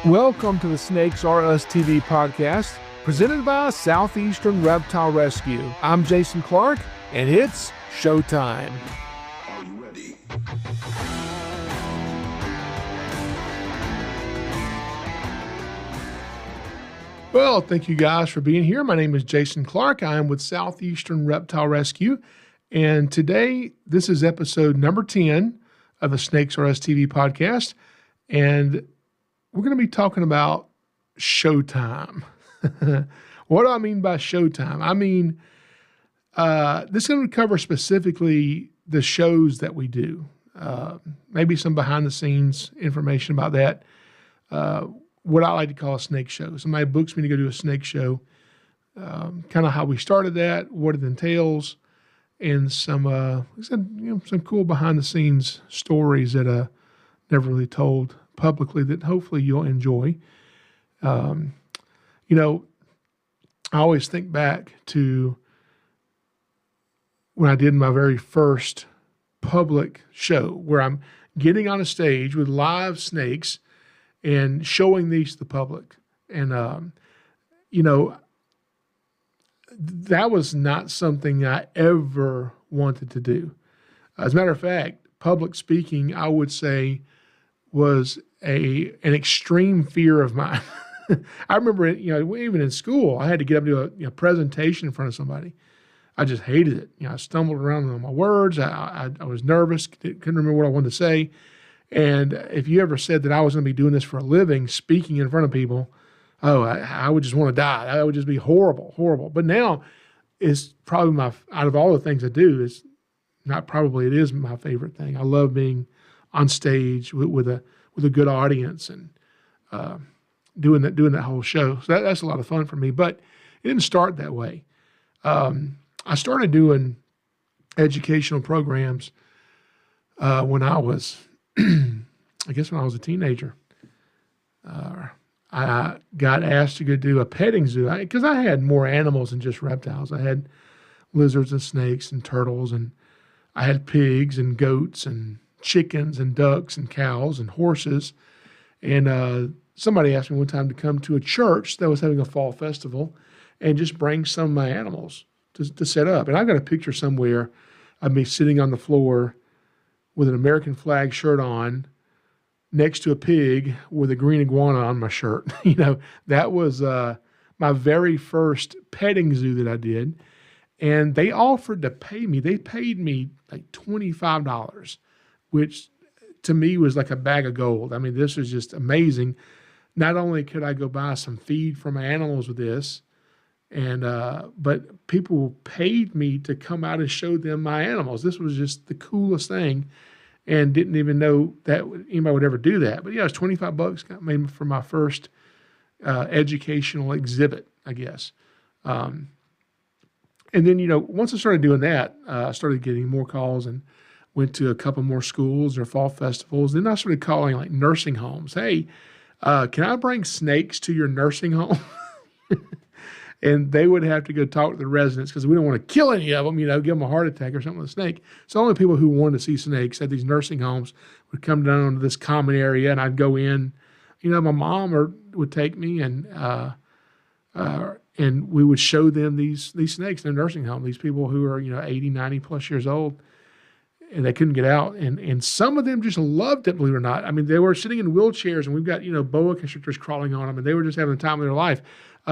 Welcome to the Snakes Are Us TV podcast, presented by Southeastern Reptile Rescue. I'm Jason Clark, and it's Showtime. Are you ready? Well, thank you guys for being here. My name is Jason Clark. I am with Southeastern Reptile Rescue, and today this is episode number 10 of the Snakes Are Us TV podcast, and we're going to be talking about Showtime. What do I mean by Showtime? I mean, this is going to cover specifically the shows that we do. Maybe some behind-the-scenes information about that. What I like to call a snake show. Somebody books me to go do a snake show. Kind of how we started that, what it entails, and some cool behind-the-scenes stories that never really told publicly that hopefully you'll enjoy. I always think back to when I did my very first public show where I'm getting on a stage with live snakes and showing these to the public. And, that was not something I ever wanted to do. As a matter of fact, public speaking, I would say, was an extreme fear of mine. I remember, even in school, I had to get up and do a presentation in front of somebody. I just hated it. I stumbled around on my words. I was nervous, couldn't remember what I wanted to say. And if you ever said that I was going to be doing this for a living, speaking in front of people, I would just want to die. That would just be horrible, horrible. But now it's probably out of all the things I do, it is my favorite thing. I love being on stage with a good audience and doing that whole show. So that's a lot of fun for me. But it didn't start that way. I started doing educational programs when I was, when I was a teenager. I got asked to go do a petting zoo because I had more animals than just reptiles. I had lizards and snakes and turtles, and I had pigs and goats and chickens and ducks and cows and horses. And somebody asked me one time to come to a church that was having a fall festival and just bring some of my animals to set up. And I've got a picture somewhere of me sitting on the floor with an American flag shirt on next to a pig with a green iguana on my shirt. That was my very first petting zoo that I did. And they offered to pay me. They paid me like $25, which to me was like a bag of gold. I mean, this was just amazing. Not only could I go buy some feed for my animals with this, but people paid me to come out and show them my animals. This was just the coolest thing, and didn't even know that anybody would ever do that. But yeah, it was $25 got made for my first educational exhibit, I guess. And then, once I started doing that, I started getting more calls and went to a couple more schools or fall festivals. Then I started calling like nursing homes. Hey, can I bring snakes to your nursing home? And they would have to go talk to the residents because we don't want to kill any of them, give them a heart attack or something with a snake. So only people who wanted to see snakes at these nursing homes would come down to this common area, and I'd go in. My mom would take me, and we would show them these snakes in a nursing home, these people who are, 80, 90 plus years old, and they couldn't get out. And some of them just loved it, believe it or not. I mean, they were sitting in wheelchairs, and we've got, boa constrictors crawling on them, and they were just having the time of their life.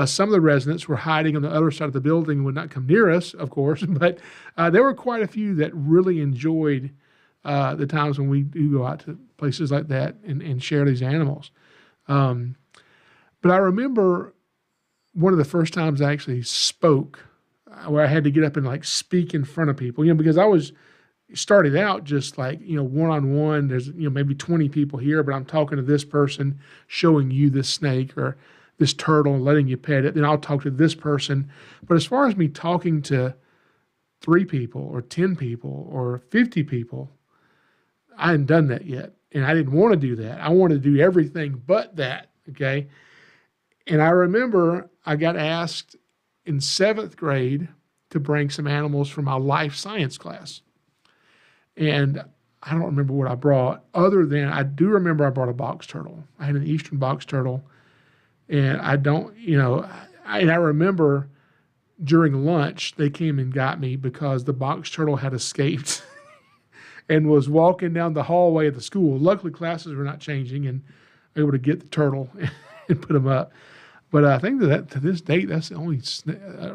Some of the residents were hiding on the other side of the building and would not come near us, of course, but there were quite a few that really enjoyed the times when we do go out to places like that and share these animals. But I remember one of the first times I actually spoke, where I had to get up and speak in front of people, because I was started out just one-on-one. There's, maybe 20 people here, but I'm talking to this person, showing you this snake or this turtle and letting you pet it. Then I'll talk to this person. But as far as me talking to 3 people or 10 people or 50 people, I hadn't done that yet. And I didn't want to do that. I wanted to do everything but that, okay? And I remember I got asked in 7th grade to bring some animals for my life science class. And I don't remember what I brought, other than I do remember I brought a box turtle. I had an eastern box turtle, and I don't, and I remember during lunch they came and got me because the box turtle had escaped and was walking down the hallway of the school. Luckily, classes were not changing, and able to get the turtle and put him up. But I think that to this date, that's the only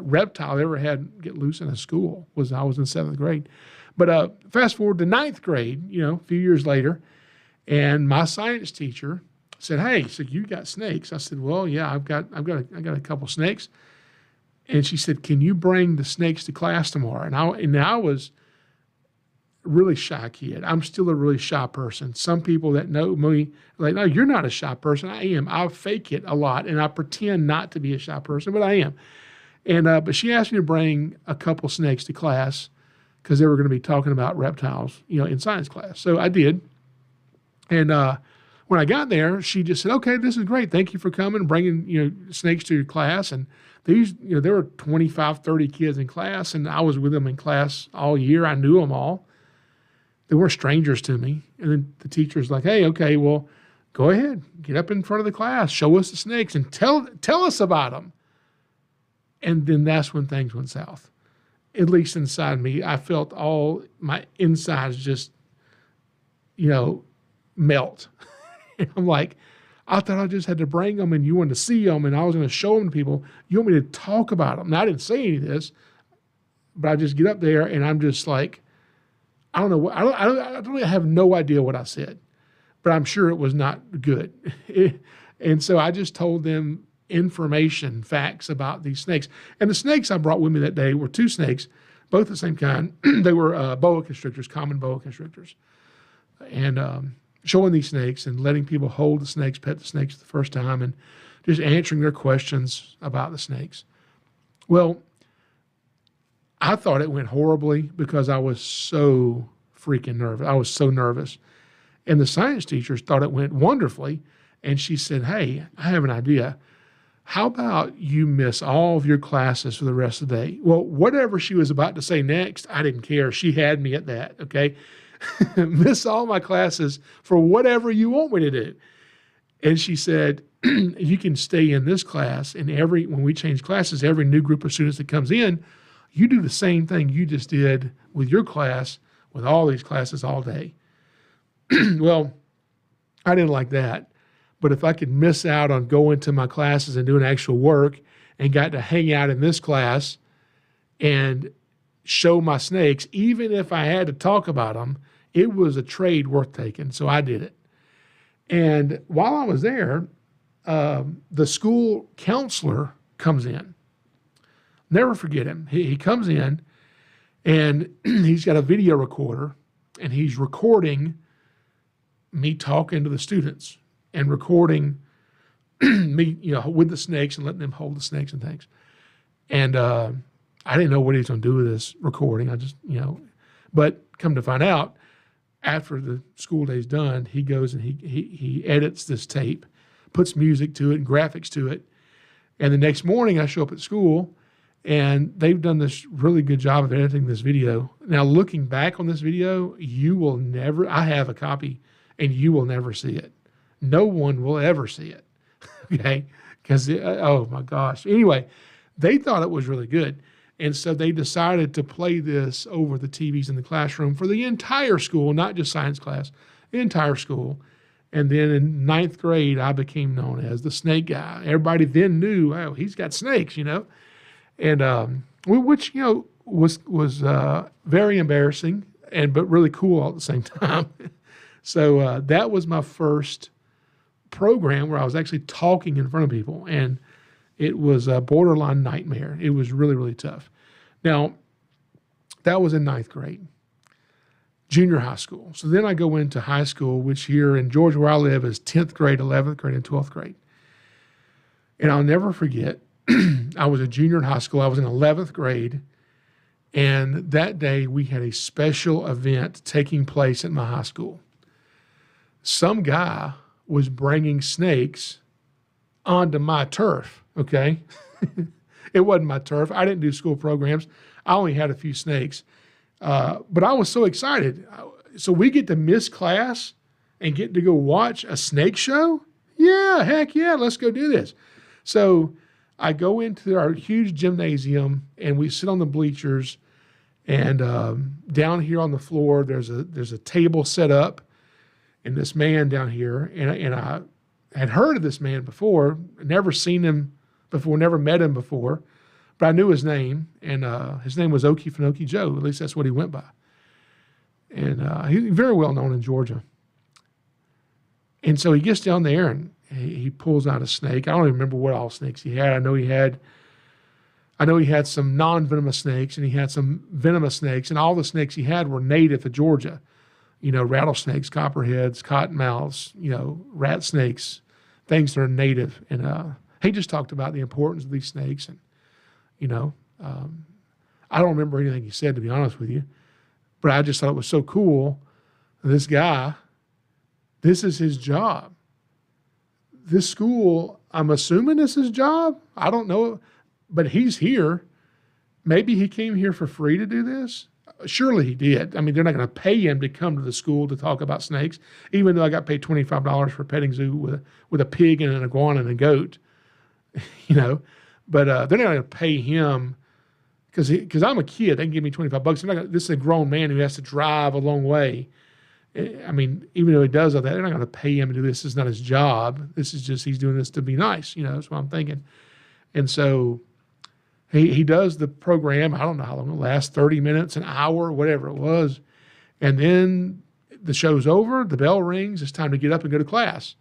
reptile I ever had get loose in a school. I was in 7th grade. But fast forward to 9th grade, a few years later, and my science teacher said, "Hey, so you got snakes?" I said, "Well, yeah, I've got a couple snakes." And she said, "Can you bring the snakes to class tomorrow?" And I was a really shy kid. I'm still a really shy person. Some people that know me are like, "No, you're not a shy person." I am. I fake it a lot, and I pretend not to be a shy person, but I am. And but she asked me to bring a couple snakes to class because they were going to be talking about reptiles, in science class. So I did. And when I got there, she just said, "Okay, this is great. Thank you for coming and bringing, snakes to your class." And these, there were 25, 30 kids in class, and I was with them in class all year. I knew them all. They weren't strangers to me. And then the teacher's like, "Hey, okay, well, go ahead. Get up in front of the class. Show us the snakes and tell us about them." And then that's when things went south. At least inside me, I felt all my insides just, melt. I'm like, I thought I just had to bring them and you wanted to see them and I was going to show them to people. You want me to talk about them? Now, I didn't say any of this, but I just get up there and I'm just like, I don't know. I have no idea what I said, but I'm sure it was not good. And so I just told them information, facts about these snakes. And the snakes I brought with me that day were 2 snakes, both the same kind. They were boa constrictors, common boa constrictors. And showing these snakes and letting people hold the snakes, pet the snakes the first time, and just answering their questions about the snakes. Well, I thought it went horribly because I was so freaking nervous. I was so nervous. And the science teachers thought it went wonderfully. And she said, "Hey, I have an idea. How about you miss all of your classes for the rest of the day?" Well, whatever she was about to say next, I didn't care. She had me at that, okay? Miss all my classes for whatever you want me to do. And she said, "You can stay in this class, and when we change classes, every new group of students that comes in, you do the same thing you just did with your class, with all these classes all day." Well, I didn't like that. But if I could miss out on going to my classes and doing actual work and got to hang out in this class and show my snakes, even if I had to talk about them, it was a trade worth taking. So I did it. And while I was there, the school counselor comes in. Never forget him. He comes in and he's got a video recorder and he's recording me talking to the students and recording me, with the snakes and letting them hold the snakes and things. And I didn't know what he was going to do with this recording. I just, but come to find out, after the school day's done, he goes and he edits this tape, puts music to it and graphics to it. And the next morning I show up at school and they've done this really good job of editing this video. Now, looking back on this video, I have a copy and you will never see it. No one will ever see it, okay? Because, oh my gosh. Anyway, they thought it was really good. And so they decided to play this over the TVs in the classroom for the entire school, not just science class, the entire school. And then in 9th grade, I became known as the snake guy. Everybody then knew, oh, he's got snakes, And which, was very embarrassing, but really cool all at the same time. So that was my first program where I was actually talking in front of people, and it was a borderline nightmare. It was really, really tough. Now, that was in 9th grade, junior high school. So then I go into high school, which here in Georgia where I live is 10th grade, 11th grade, and 12th grade. And I'll never forget, I was a junior in high school. I was in 11th grade, and that day we had a special event taking place at my high school. Some guy was bringing snakes onto my turf, okay? It wasn't my turf. I didn't do school programs. I only had a few snakes. But I was so excited. so we get to miss class and get to go watch a snake show? Yeah, heck yeah, let's go do this. So I go into our huge gymnasium and we sit on the bleachers, and down here on the floor, there's a table set up, and this man down here, and I had heard of this man before, never seen him before, never met him before, but I knew his name, and his name was Okefenokee Joe. At least that's what he went by. And he's very well known in Georgia. And so he gets down there and he pulls out a snake. I don't even remember what all snakes he had. I know he had some non-venomous snakes and he had some venomous snakes, and all the snakes he had were native to Georgia. Rattlesnakes, copperheads, cottonmouths, rat snakes, things that are native. And he just talked about the importance of these snakes. And, I don't remember anything he said, to be honest with you, but I just thought it was so cool. This guy, this is his job. This school, I'm assuming this is his job. I don't know, but he's here. Maybe he came here for free to do this. Surely he did. I mean, they're not going to pay him to come to the school to talk about snakes, even though I got paid $25 for a petting zoo with a pig and an iguana and a goat, but they're not going to pay him because I'm a kid. They can give me $25. This is a grown man who has to drive a long way. I mean, even though he does all that, they're not going to pay him to do this. It's not his job. This is just, he's doing this to be nice. That's what I'm thinking. And so he does the program. I don't know how long it lasts, 30 minutes, an hour, whatever it was. And then the show's over, the bell rings, it's time to get up and go to class.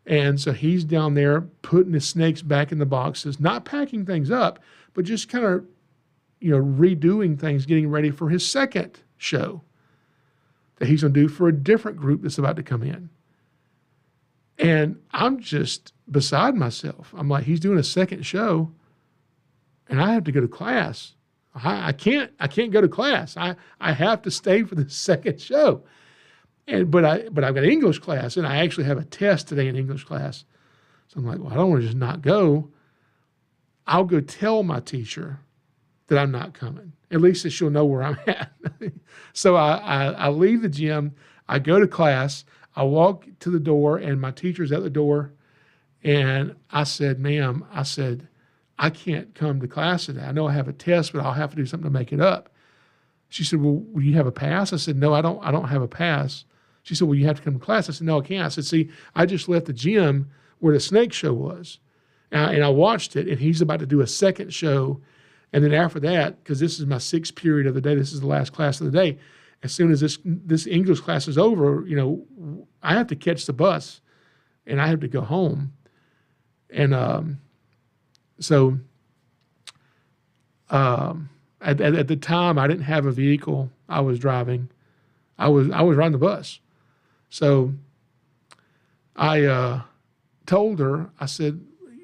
And so he's down there putting the snakes back in the boxes, not packing things up, but just kind of, redoing things, getting ready for his second show that he's going to do for a different group that's about to come in. And I'm just beside myself. I'm like, he's doing a second show and I have to go to class. I can't go to class. I have to stay for the second show. But I've got English class, and I actually have a test today in English class. So I'm like, well, I don't want to just not go. I'll go tell my teacher that I'm not coming. At least that she'll know where I'm at. So I leave the gym. I go to class. I walk to the door, and my teacher's at the door. And I said, ma'am, I can't come to class today. I know I have a test, but I'll have to do something to make it up. She said, well, will you have a pass? I said, no, I don't have a pass. She said, well, you have to come to class. I said, no, I can't. I said, see, I just left the gym where the snake show was. And I watched it, and he's about to do a second show. And then after that, because this is my sixth period of the day, this is the last class of the day, as soon as this English class is over, I have to catch the bus, and I have to go home. And so at the time, I didn't have a vehicle. I was driving. I was riding the bus. So I told her, I said,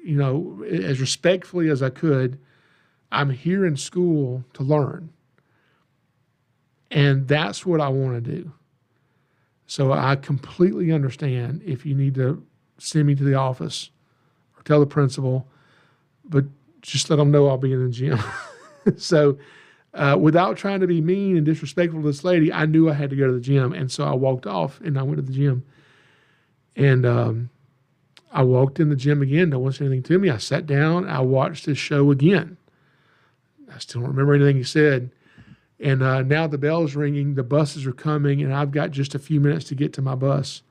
as respectfully as I could, I'm here in school to learn. And that's what I want to do. So I completely understand if you need to send me to the office or tell the principal, but just let them know I'll be in the gym. So without trying to be mean and disrespectful to this lady, I knew I had to go to the gym. And so I walked off and I went to the gym. And I walked in the gym again. No one said anything to me. I sat down. I watched this show again. I still don't remember anything he said. And now the bell's ringing. The buses are coming. And I've got just a few minutes to get to my bus.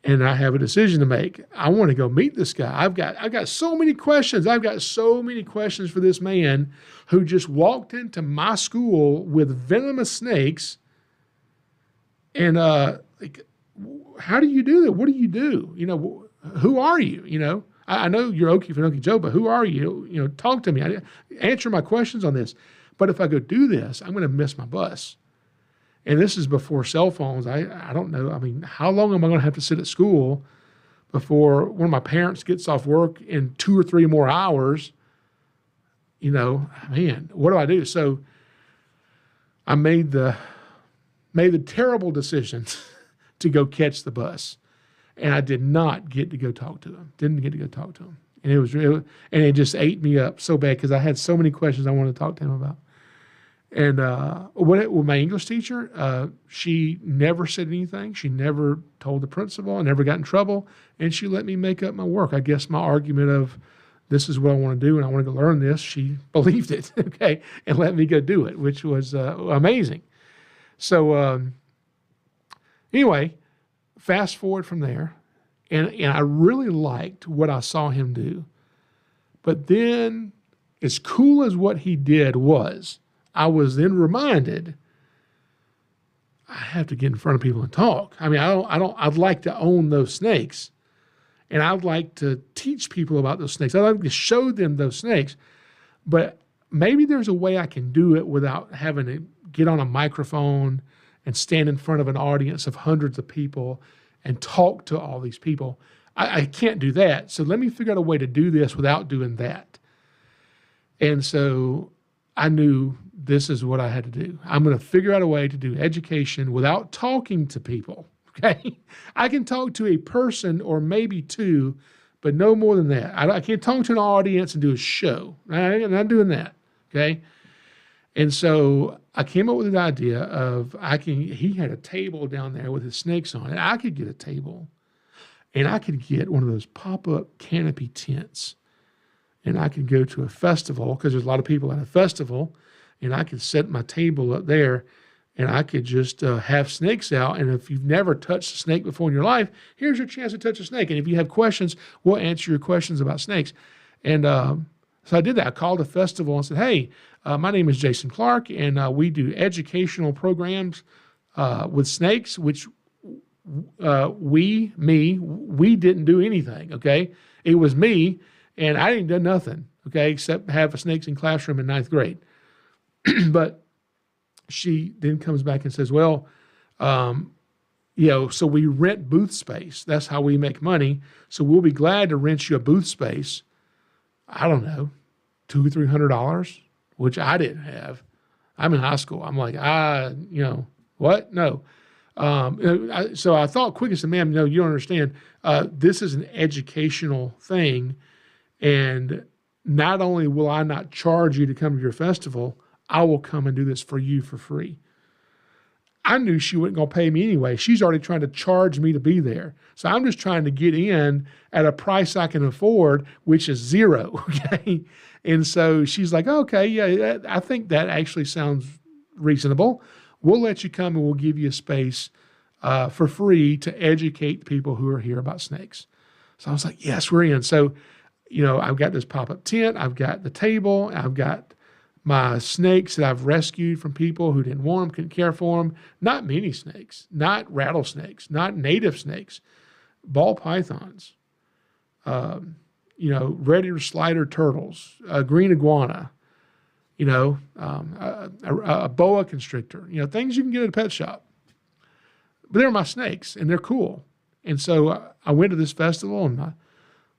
And I have a decision to make. I want to go meet this guy. I've got so many questions. I've got so many questions for this man who just walked into my school with venomous snakes. And how do you do that? What do you do? Who are you? I know you're Okefenokee Joe, but who are you? Talk to me. Answer my questions on this. But if I go do this, I'm going to miss my bus. And this is before cell phones. I don't know. I mean, how long am I going to have to sit at school before one of my parents gets off work in 2 or 3 more hours? Man, what do I do? So I made the terrible decision to go catch the bus. And I did not get to go talk to him. Didn't get to go talk to him. And it just ate me up so bad because I had so many questions I wanted to talk to him about. And my English teacher, she never said anything. She never told the principal. I never got in trouble. And she let me make up my work. I guess my argument of this is what I want to do and I want to go learn this, she believed it, okay, and let me go do it, which was amazing. So anyway, fast forward from there, and I really liked what I saw him do. But then, as cool as what he did was, I was then reminded I have to get in front of people and talk. I mean, I'd like to own those snakes, and I'd like to teach people about those snakes. I'd like to show them those snakes, but maybe there's a way I can do it without having to get on a microphone and stand in front of an audience of hundreds of people and talk to all these people. I can't do that. So let me figure out a way to do this without doing that. And so I knew this is what I had to do. I'm going to figure out a way to do education without talking to people, okay? I can talk to a person or maybe two, but no more than that. I can't talk to an audience and do a show. I'm not doing that, okay? And so I came up with an idea of he had a table down there with his snakes on it. I could get a table, and I could get one of those pop-up canopy tents, and I could go to a festival because there's a lot of people at a festival, and I could set my table up there, and I could just have snakes out. And if you've never touched a snake before in your life, here's your chance to touch a snake. And if you have questions, we'll answer your questions about snakes. And so I did that. I called the festival and said, hey, my name is Jason Clark, and we do educational programs with snakes, which we didn't do anything, okay? It was me, and I didn't do nothing, okay, except have a snakes in classroom in 9th grade. But she then comes back and says, well, so we rent booth space. That's how we make money. So we'll be glad to rent you a booth space. I don't know, $200 or $300, which I didn't have. I'm in high school. I'm like, what? No. So I thought quick and said, ma'am, no, you don't understand. This is an educational thing. And not only will I not charge you to come to your festival, I will come and do this for you for free. I knew she wasn't going to pay me anyway. She's already trying to charge me to be there. So I'm just trying to get in at a price I can afford, which is zero, okay? And so she's like, okay, yeah, I think that actually sounds reasonable. We'll let you come and we'll give you a space for free to educate people who are here about snakes. So I was like, yes, we're in. So, I've got this pop-up tent. I've got the table. I've got my snakes that I've rescued from people who didn't want them, couldn't care for them. Not mini snakes, not rattlesnakes, not native snakes, ball pythons, red-eared slider turtles, green iguana, a boa constrictor, things you can get at a pet shop. But they're my snakes, and they're cool. And so I went to this festival, and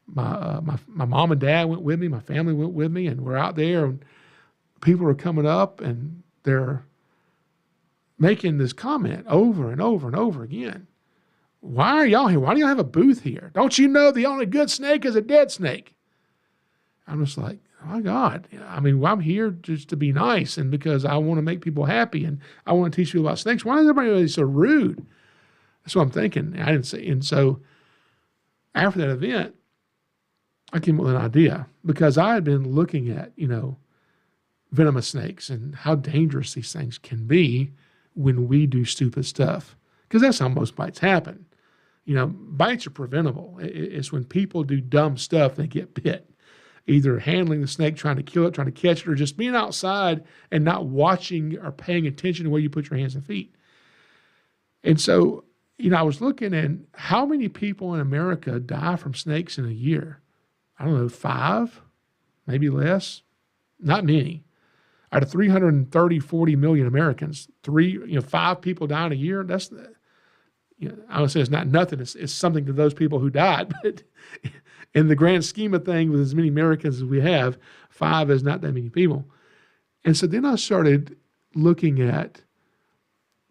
my mom and dad went with me, my family went with me, and we're out there, and people are coming up, and they're making this comment over and over and over again. Why are y'all here? Why do y'all have a booth here? Don't you know the only good snake is a dead snake? I'm just like, oh my God. I mean, I'm here just to be nice and because I want to make people happy and I want to teach people about snakes. Why is everybody so rude? That's what I'm thinking. I didn't say. And so after that event, I came up with an idea because I had been looking at, venomous snakes and how dangerous these things can be when we do stupid stuff. Because that's how most bites happen. Bites are preventable. It's when people do dumb stuff, they get bit. Either handling the snake, trying to kill it, trying to catch it, or just being outside and not watching or paying attention to where you put your hands and feet. And so, I was looking at how many people in America die from snakes in a year. I don't know, 5, maybe less. Not many. Out of 40 million Americans, 5 people die in a year. That's, I would say it's not nothing. It's something to those people who died. But in the grand scheme of things, with as many Americans as we have, 5 is not that many people. And so then I started looking at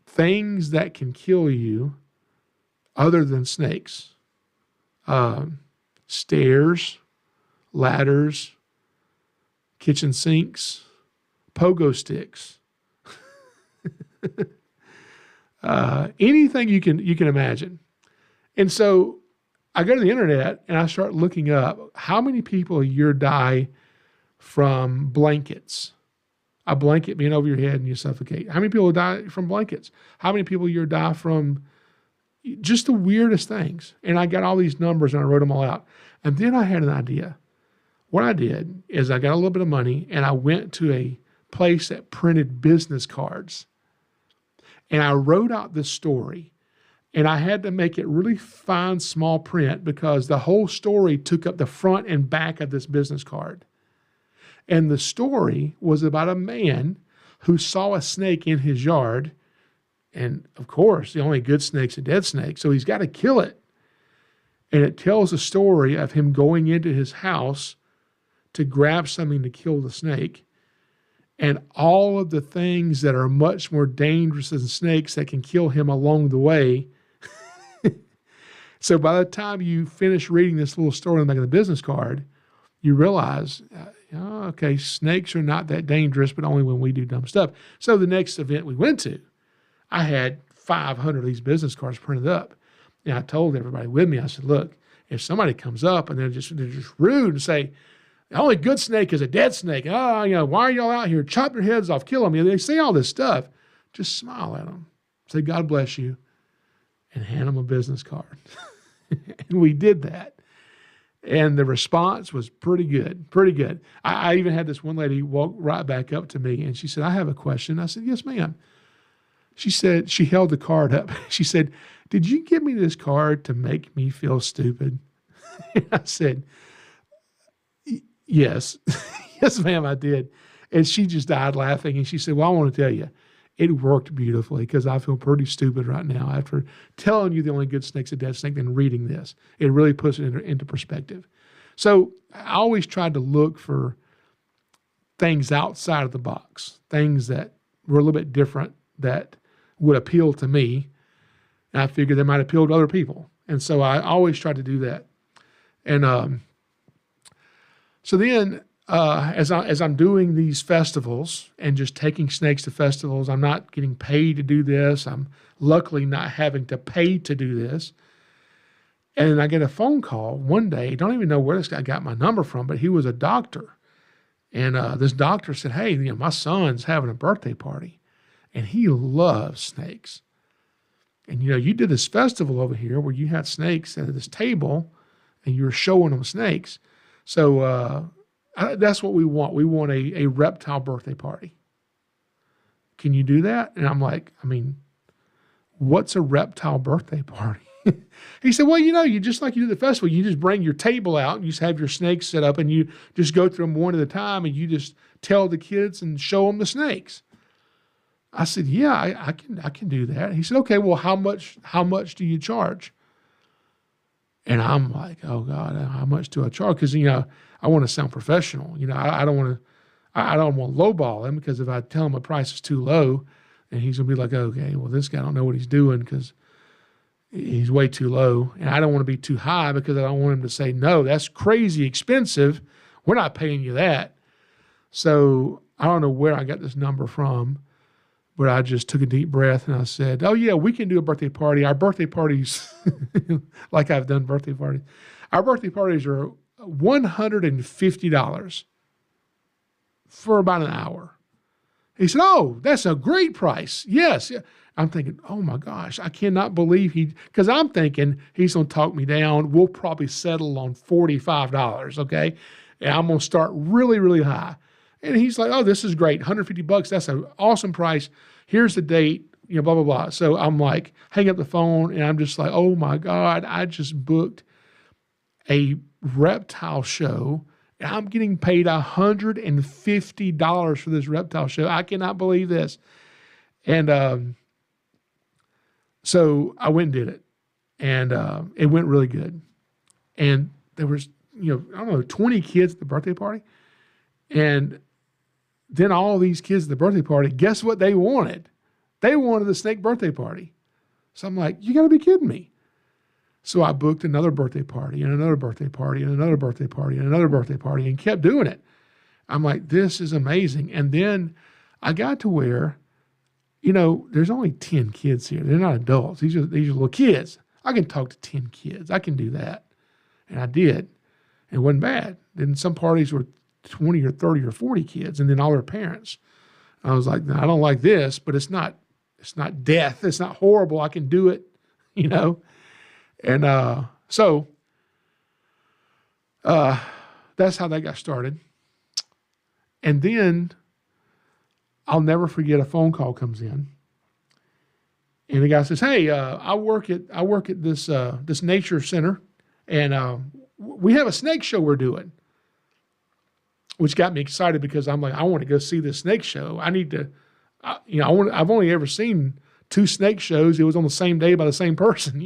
things that can kill you other than snakes. Stairs, ladders, kitchen sinks, pogo sticks, Anything you can imagine. And so I go to the internet and I start looking up how many people a year die from blankets. A blanket being over your head and you suffocate. How many people die from blankets? How many people a year die from just the weirdest things? And I got all these numbers and I wrote them all out. And then I had an idea. What I did is I got a little bit of money and I went to a place that printed business cards. And I wrote out this story. And I had to make it really fine, small print because the whole story took up the front and back of this business card. And the story was about a man who saw a snake in his yard. And of course, the only good snake's a dead snake. So he's got to kill it. And it tells a story of him going into his house to grab something to kill the snake. And all of the things that are much more dangerous than snakes that can kill him along the way. So by the time you finish reading this little story on the back of the business card, you realize, okay, snakes are not that dangerous, but only when we do dumb stuff. So the next event we went to, I had 500 of these business cards printed up. And I told everybody with me, I said, look, if somebody comes up and they're just rude and say, the only good snake is a dead snake. Why are y'all out here? Chop your heads off, kill them. They say all this stuff. Just smile at them. Say, God bless you, and hand them a business card. And we did that. And the response was pretty good, pretty good. I even had this one lady walk right back up to me, and she said, I have a question. I said, yes, ma'am. She said, she held the card up. She said, did you give me this card to make me feel stupid? And I said, yes. Yes, ma'am, I did. And she just died laughing. And she said, well, I want to tell you, it worked beautifully because I feel pretty stupid right now after telling you the only good snake's a dead snake than reading this. It really puts it into perspective. So I always tried to look for things outside of the box, things that were a little bit different that would appeal to me. And I figured they might appeal to other people. And so I always tried to do that. And so then as I'm doing these festivals and just taking snakes to festivals, I'm not getting paid to do this. I'm luckily not having to pay to do this. And I get a phone call one day. Don't even know where this guy got my number from, but he was a doctor. And this doctor said, hey, my son's having a birthday party, and he loves snakes. And, you did this festival over here where you had snakes at this table, and you were showing them snakes. So that's what we want. We want a reptile birthday party. Can you do that? And I'm like, what's a reptile birthday party? He said, well, you just like you do the festival, you just bring your table out and you just have your snakes set up and you just go through them one at a time and you just tell the kids and show them the snakes. I said, yeah, I can do that. He said, okay, well, how much do you charge? And I'm like, oh God, how much do I charge? Because, I want to sound professional. I don't want to lowball him, because if I tell him a price is too low, and he's going to be like, okay, well, this guy don't know what he's doing because he's way too low. And I don't want to be too high because I don't want him to say, no, that's crazy expensive. We're not paying you that. So I don't know where I got this number from, but I just took a deep breath and I said, oh yeah, we can do a birthday party. Our birthday parties, like I've done birthday parties, our birthday parties are $150 for about an hour. He said, oh, that's a great price. Yes. I'm thinking, oh my gosh, I cannot believe because I'm thinking he's going to talk me down. We'll probably settle on $45, okay? And I'm going to start really, really high. And he's like, oh, this is great. $150, that's an awesome price. Here's the date, blah, blah, blah. So I'm like, hang up the phone, and I'm just like, oh my God, I just booked a reptile show. I'm getting paid $150 for this reptile show. I cannot believe this. And so I went and did it. And it went really good. And there was, 20 kids at the birthday party. And then all these kids at the birthday party, guess what they wanted? They wanted the snake birthday party. So I'm like, you got to be kidding me. So I booked another birthday party and another birthday party and another birthday party and another birthday party and kept doing it. I'm like, this is amazing. And then I got to where, there's only 10 kids here. They're not adults. These are little kids. I can talk to 10 kids. I can do that. And I did. And it wasn't bad. Then some parties were 20 or 30 or 40 kids, and then all their parents. I was like, no, I don't like this, but it's not death. It's not horrible. I can do it, And so that's how that got started. And then I'll never forget, a phone call comes in, and the guy says, "Hey, I work at this nature center, and we have a snake show we're doing," which got me excited because I'm like, I want to go see this snake show. I need to, I've only ever seen 2 snake shows. It was on the same day by the same person.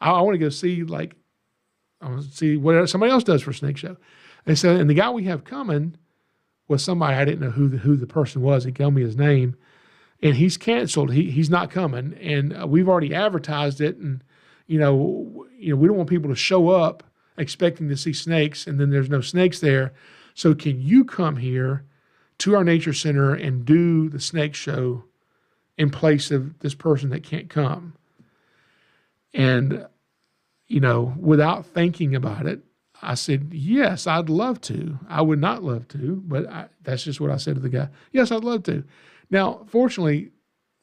I want to go see I want to see what somebody else does for a snake show. And the guy we have coming was somebody I didn't know who the person was. He told me his name, and he's canceled. He's not coming, and we've already advertised it. And we don't want people to show up expecting to see snakes, and then there's no snakes there. So can you come here to our nature center and do the snake show in place of this person that can't come? And without thinking about it, I said, yes, I'd love to. I would not love to, but that's just what I said to the guy. Yes, I'd love to. Now, fortunately,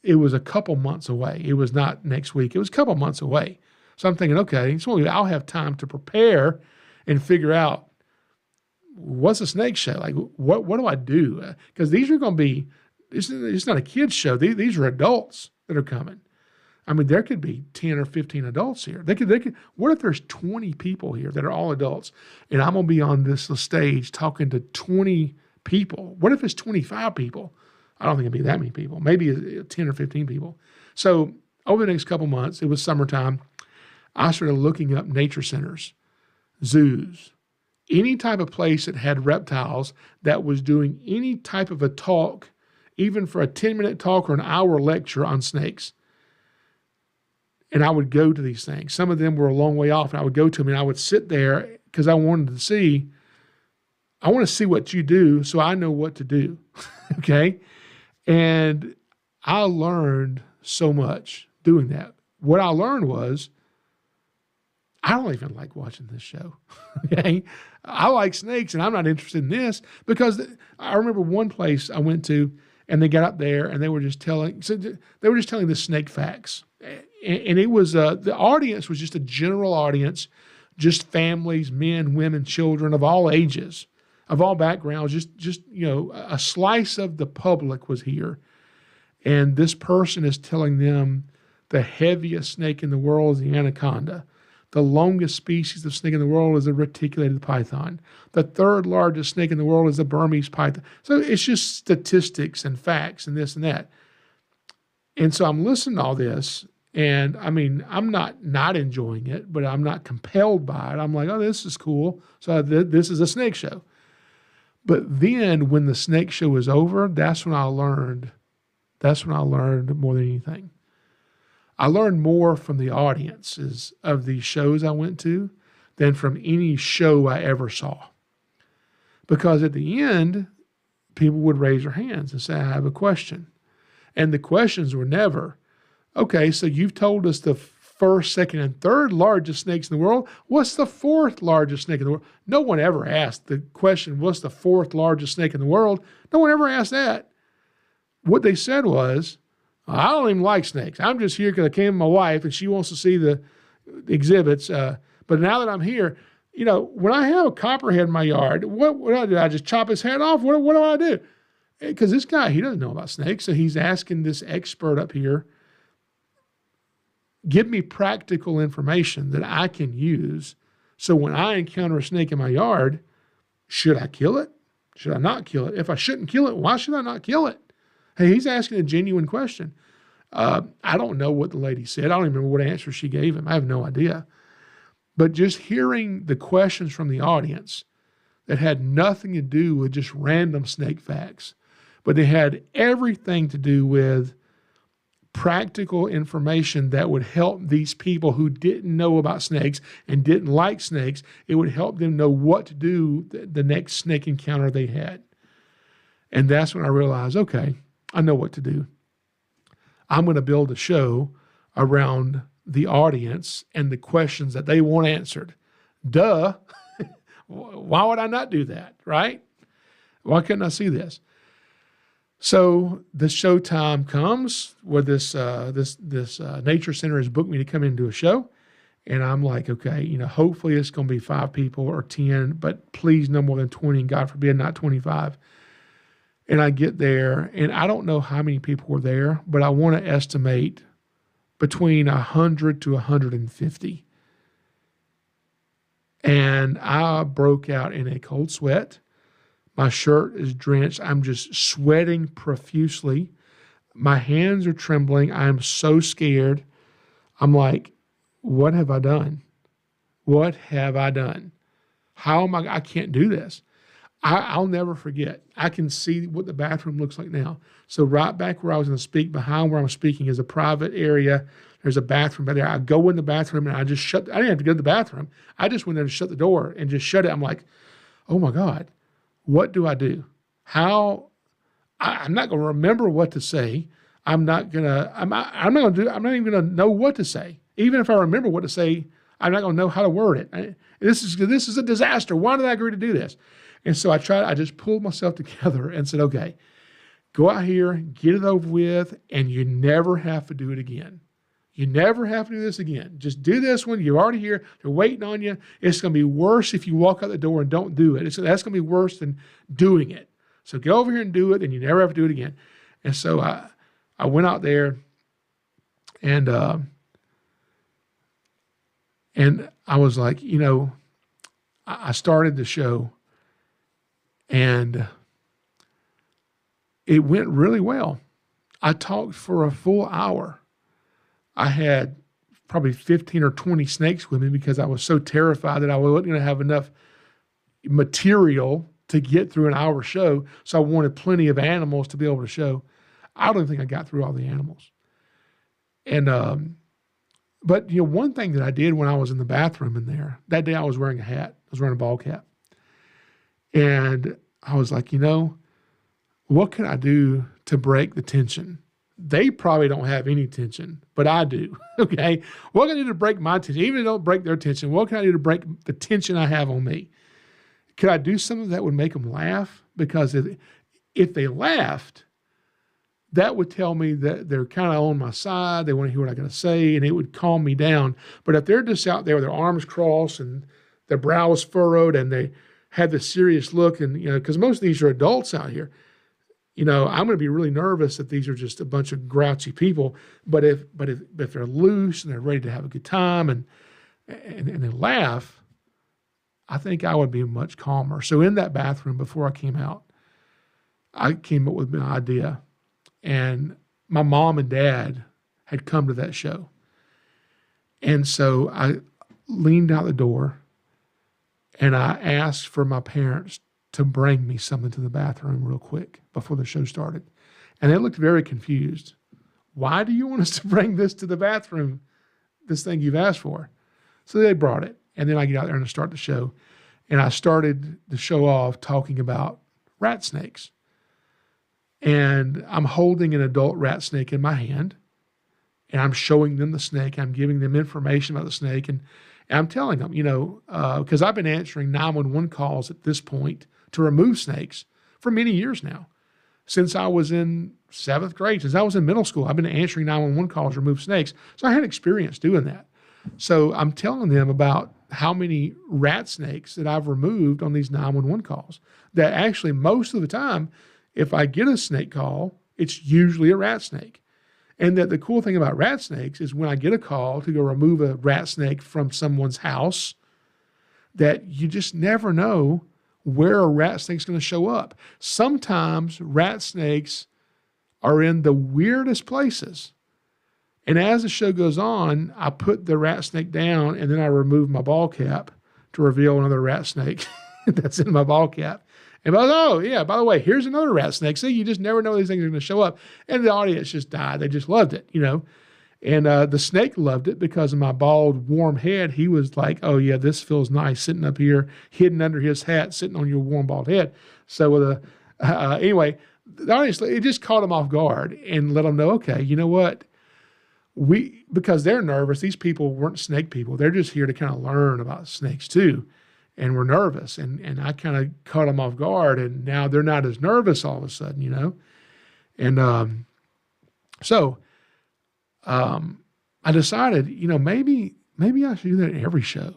it was a couple months away. It was not next week. It was a couple months away. So I'm thinking, okay, so I'll have time to prepare and figure out what's a snake show. Like, what do I do? Because these are going to be, it's not a kid's show. These are adults that are coming. I mean, there could be 10 or 15 adults here. They could. What if there's 20 people here that are all adults, and I'm going to be on this stage talking to 20 people? What if it's 25 people? I don't think it'd be that many people. Maybe 10 or 15 people. So over the next couple months, it was summertime, I started looking up nature centers, zoos, any type of place that had reptiles that was doing any type of a talk, even for a 10-minute talk or an hour lecture on snakes. And I would go to these things. Some of them were a long way off, and I would go to them, and I would sit there because I want to see what you do so I know what to do, okay? And I learned so much doing that. What I learned was I don't even like watching this show, okay? I like snakes, and I'm not interested in this because I remember one place I went to, and they got up there, and they were just telling the snake facts. And it was, the audience was just a general audience, just families, men, women, children of all ages, of all backgrounds, just a slice of the public was here. And this person is telling them the heaviest snake in the world is the anaconda. The longest species of snake in the world is a reticulated python. The 3rd largest snake in the world is a Burmese python. So it's just statistics and facts and this and that. And so I'm listening to all this, and I mean, I'm not enjoying it, but I'm not compelled by it. I'm like, oh, this is cool. So this is a snake show. But then when the snake show was over, that's when I learned more than anything. I learned more from the audiences of these shows I went to than from any show I ever saw. Because at the end, people would raise their hands and say, I have a question. And the questions were never, okay, so you've told us the 1st, 2nd, and 3rd largest snakes in the world. What's the 4th largest snake in the world? No one ever asked the question, what's the 4th largest snake in the world? No one ever asked that. What they said was, I don't even like snakes. I'm just here because I came with my wife and she wants to see the exhibits. But now that I'm here, when I have a copperhead in my yard, what do I do? I just chop his head off? What do I do? Because this guy, he doesn't know about snakes. So he's asking this expert up here, give me practical information that I can use. So when I encounter a snake in my yard, should I kill it? Should I not kill it? If I shouldn't kill it, why should I not kill it? Hey, he's asking a genuine question. I don't know what the lady said. I don't even remember what answer she gave him. I have no idea. But just hearing the questions from the audience that had nothing to do with just random snake facts, but they had everything to do with practical information that would help these people who didn't know about snakes and didn't like snakes. It would help them know what to do the next snake encounter they had. And that's when I realized, okay, I know what to do. I'm going to build a show around the audience and the questions that they want answered. Duh. Why would I not do that, right? Why couldn't I see this? So the Showtime comes where this nature center has booked me to come in and do a show. And I'm like, okay, hopefully it's going to be 5 people or 10, but please no more than 20, and God forbid, not 25. And I get there, and I don't know how many people were there, but I want to estimate between 100 to 150. And I broke out in a cold sweat. My shirt is drenched. I'm just sweating profusely. My hands are trembling. I am so scared. I'm like, what have I done? What have I done? How am I can't do this. I'll never forget. I can see what the bathroom looks like now. So right back where I was going to speak, behind where I'm speaking is a private area. There's a bathroom back there. I go in the bathroom and I didn't have to go to the bathroom. I just went there to shut the door and just shut it. I'm like, oh my God, what do I do? I'm not going to remember what to say. I'm not even going to know what to say. Even if I remember what to say, I'm not going to know how to word it. This is a disaster. Why did I agree to do this? And so I just pulled myself together and said, okay, go out here, get it over with, and you never have to do it again. You never have to do this again. Just do this one. You're already here. They're waiting on you. It's going to be worse if you walk out the door and don't do it. That's going to be worse than doing it. So get over here and do it, and you never have to do it again. And so I went out there, and I was like, I started the show, and it went really well. I talked for a full hour. I had probably 15 or 20 snakes with me because I was so terrified that I wasn't going to have enough material to get through an hour show. So I wanted plenty of animals to be able to show. I don't think I got through all the animals. And, but one thing that I did when I was in the bathroom in there, that day I was wearing a hat. I was wearing a ball cap. And I was like, what can I do to break the tension? They probably don't have any tension, but I do, okay? What can I do to break my tension? Even if they don't break their tension, what can I do to break the tension I have on me? Could I do something that would make them laugh? Because if they laughed, that would tell me that they're kind of on my side. They want to hear what I got to say, and it would calm me down. But if they're just out there with their arms crossed and their brow is furrowed and they had this serious look, and because most of these are adults out here, I'm going to be really nervous that these are just a bunch of grouchy people. But if they're loose and they're ready to have a good time and they laugh, I think I would be much calmer. So in that bathroom before I came out, I came up with an idea. And my mom and dad had come to that show. And so I leaned out the door and I asked for my parents to bring me something to the bathroom real quick before the show started. And they looked very confused. Why do you want us to bring this to the bathroom, this thing you've asked for? So they brought it. And then I get out there and I start the show. And I started the show off talking about rat snakes. And I'm holding an adult rat snake in my hand. And I'm showing them the snake. I'm giving them information about the snake. And I'm telling them, because I've been answering 911 calls at this point to remove snakes for many years now. Since I was in 7th grade, since I was in middle school, I've been answering 911 calls to remove snakes. So I had experience doing that. So I'm telling them about how many rat snakes that I've removed on these 911 calls. That actually most of the time, if I get a snake call, it's usually a rat snake. And that the cool thing about rat snakes is when I get a call to go remove a rat snake from someone's house, that you just never know where a rat snake's going to show up. Sometimes rat snakes are in the weirdest places. And as the show goes on, I put the rat snake down and then I remove my ball cap to reveal another rat snake that's in my ball cap. And by the way, here's another rat snake. See, you just never know these things are going to show up. And the audience just died. They just loved it, And the snake loved it because of my bald, warm head. He was like, oh, yeah, this feels nice sitting up here, hidden under his hat, sitting on your warm, bald head. So anyway, honestly, it just caught them off guard and let them know, okay, you know what? Because they're nervous, these people weren't snake people. They're just here to kind of learn about snakes too. And we're nervous. And I kind of caught them off guard. And now they're not as nervous all of a sudden, you know? And so I decided, you know, maybe I should do that at every show.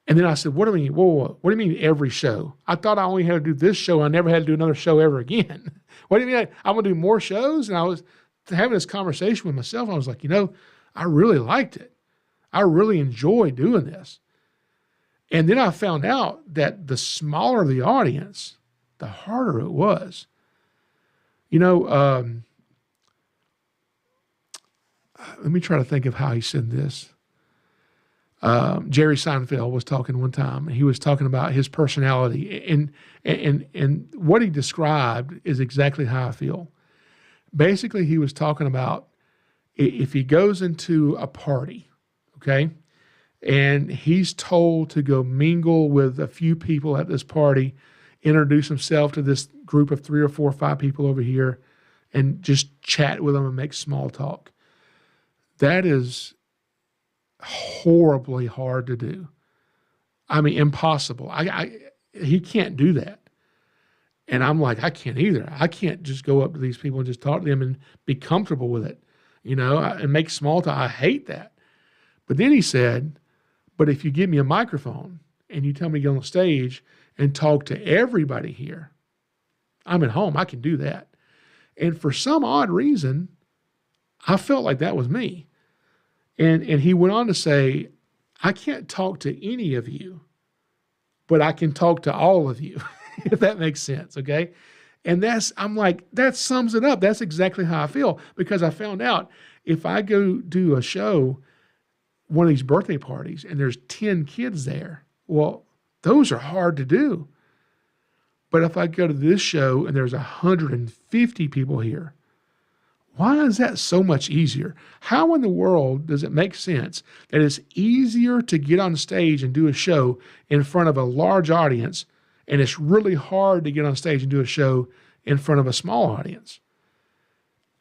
And then I said, what do you mean? Whoa. What do you mean every show? I thought I only had to do this show. I never had to do another show ever again. What do you mean? I'm going to do more shows? And I was having this conversation with myself. I was like, you know, I really liked it. I really enjoy doing this. And then I found out that the smaller the audience, the harder it was. You know, let me try to think of how he said this. Jerry Seinfeld was talking one time, and he was talking about his personality, and what he described is exactly how I feel. Basically, he was talking about if he goes into a party, okay, and he's told to go mingle with a few people at this party, introduce himself to this group of 3 or 4 or 5 people over here, and just chat with them and make small talk. That is horribly hard to do. I mean, impossible. He can't do that. And I'm like, I can't either. I can't just go up to these people and just talk to them and be comfortable with it, you know, and make small talk. I hate that. But then he said, but if you give me a microphone and you tell me to get on the stage and talk to everybody here, I'm at home. I can do that. And for some odd reason, I felt like that was me. And he went on to say, I can't talk to any of you, but I can talk to all of you, if that makes sense, okay? And I'm like, that sums it up. That's exactly how I feel, because I found out if I go do a show, one of these birthday parties, and there's 10 kids there, well, those are hard to do. But if I go to this show and there's 150 people here, why is that so much easier? How in the world does it make sense that it's easier to get on stage and do a show in front of a large audience, and it's really hard to get on stage and do a show in front of a small audience?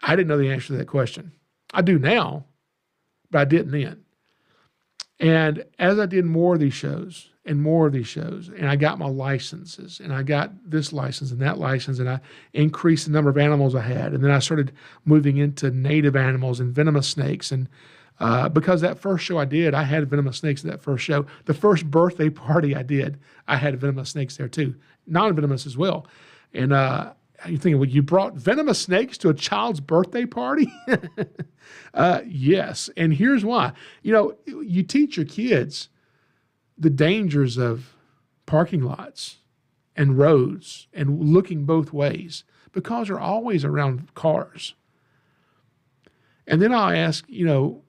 I didn't know the answer to that question. I do now, but I didn't then. And as I did more of these shows, and I got my licenses, and I got this license and that license, and I increased the number of animals I had. And then I started moving into native animals and venomous snakes. And because that first show I did, I had venomous snakes at that first show. The first birthday party I did, I had venomous snakes there too, non-venomous as well. And you're thinking, well, you brought venomous snakes to a child's birthday party? Yes. And here's why. You know, you teach your kids the dangers of parking lots and roads and looking both ways, because they're always around cars. And then I'll ask, you know,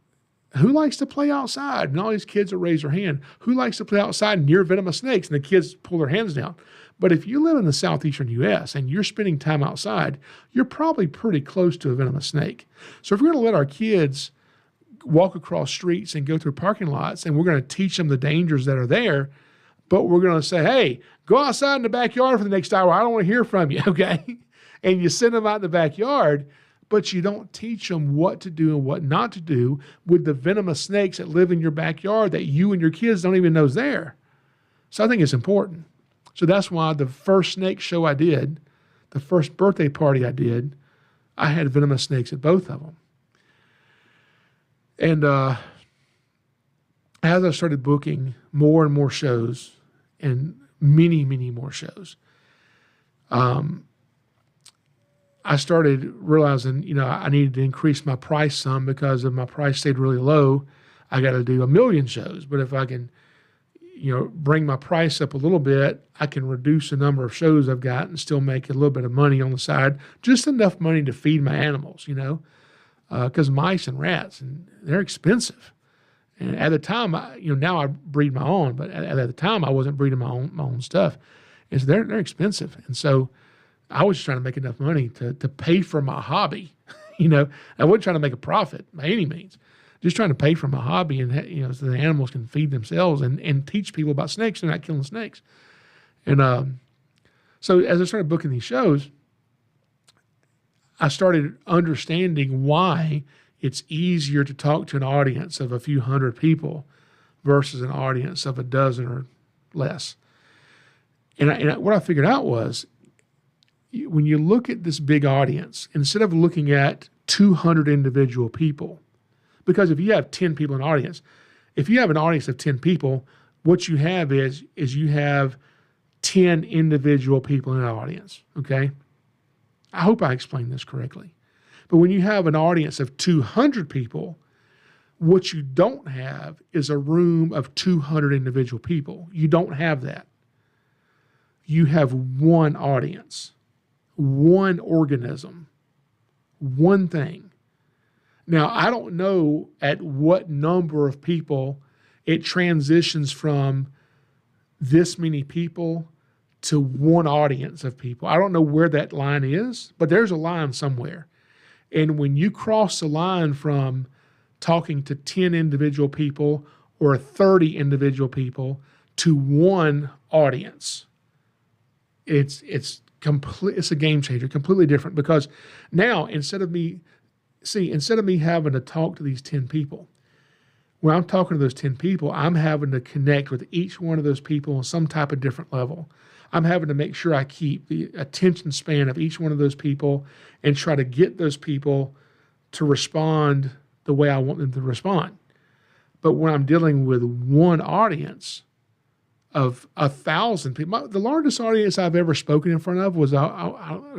who likes to play outside? And all these kids will raise their hand. Who likes to play outside near venomous snakes? And the kids pull their hands down. But if you live in the southeastern U.S. and you're spending time outside, you're probably pretty close to a venomous snake. So if we're going to let our kids walk across streets and go through parking lots, and we're going to teach them the dangers that are there, but we're going to say, hey, go outside in the backyard for the next hour. I don't want to hear from you, okay? And you send them out in the backyard, but you don't teach them what to do and what not to do with the venomous snakes that live in your backyard that you and your kids don't even know is there. So I think it's important. So that's why the first snake show I did, the first birthday party I did, I had venomous snakes at both of them. And as I started booking more and more shows, and many, many more shows, I started realizing, you know, I needed to increase my price some, because if my price stayed really low, I got to do 1 million shows. But if I can, you know, bring my price up a little bit, I can reduce the number of shows I've got and still make a little bit of money on the side, just enough money to feed my animals, you know. Because mice and rats, and they're expensive. And at the time, now I breed my own, but at the time I wasn't breeding my own stuff. And so they're expensive. And so I was just trying to make enough money to pay for my hobby. You know, I wasn't trying to make a profit by any means. Just trying to pay for my hobby, and so the animals can feed themselves and teach people about snakes and not killing snakes. And so as I started booking these shows, I started understanding why it's easier to talk to an audience of a few hundred people versus an audience of a dozen or less. And what I figured out was, when you look at this big audience, instead of looking at 200 individual people, because if you have 10 people in an audience, if you have an audience of 10 people, what you have is you have 10 individual people in an audience, okay? I hope I explained this correctly. But when you have an audience of 200 people, what you don't have is a room of 200 individual people. You don't have that. You have one audience, one organism, one thing. Now, I don't know at what number of people it transitions from this many people to one audience of people. I don't know where that line is, but there's a line somewhere. And when you cross the line from talking to 10 individual people or 30 individual people to one audience, it's a game changer, completely different. Because now, instead of me having to talk to these 10 people, when I'm talking to those 10 people, I'm having to connect with each one of those people on some type of different level. I'm having to make sure I keep the attention span of each one of those people and try to get those people to respond the way I want them to respond. But when I'm dealing with one audience of 1,000 people, the largest audience I've ever spoken in front of was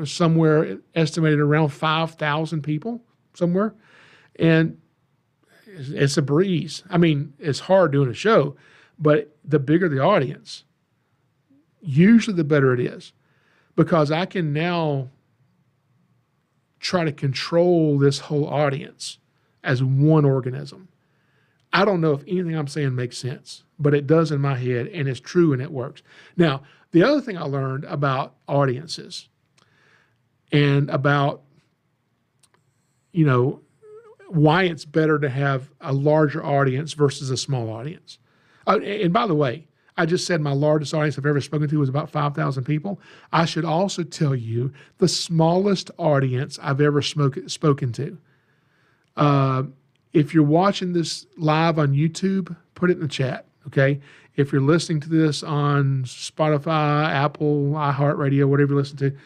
somewhere estimated around 5,000 people somewhere. And it's a breeze. I mean, it's hard doing a show, but the bigger the audience, usually the better it is, because I can now try to control this whole audience as one organism. I don't know if anything I'm saying makes sense, but it does in my head, and it's true, and it works. Now, the other thing I learned about audiences and about, why it's better to have a larger audience versus a small audience. And by the way, I just said my largest audience I've ever spoken to was about 5,000 people. I should also tell you the smallest audience I've ever spoken to. If you're watching this live on YouTube, put it in the chat, okay? If you're listening to this on Spotify, Apple, iHeartRadio, whatever you listen to,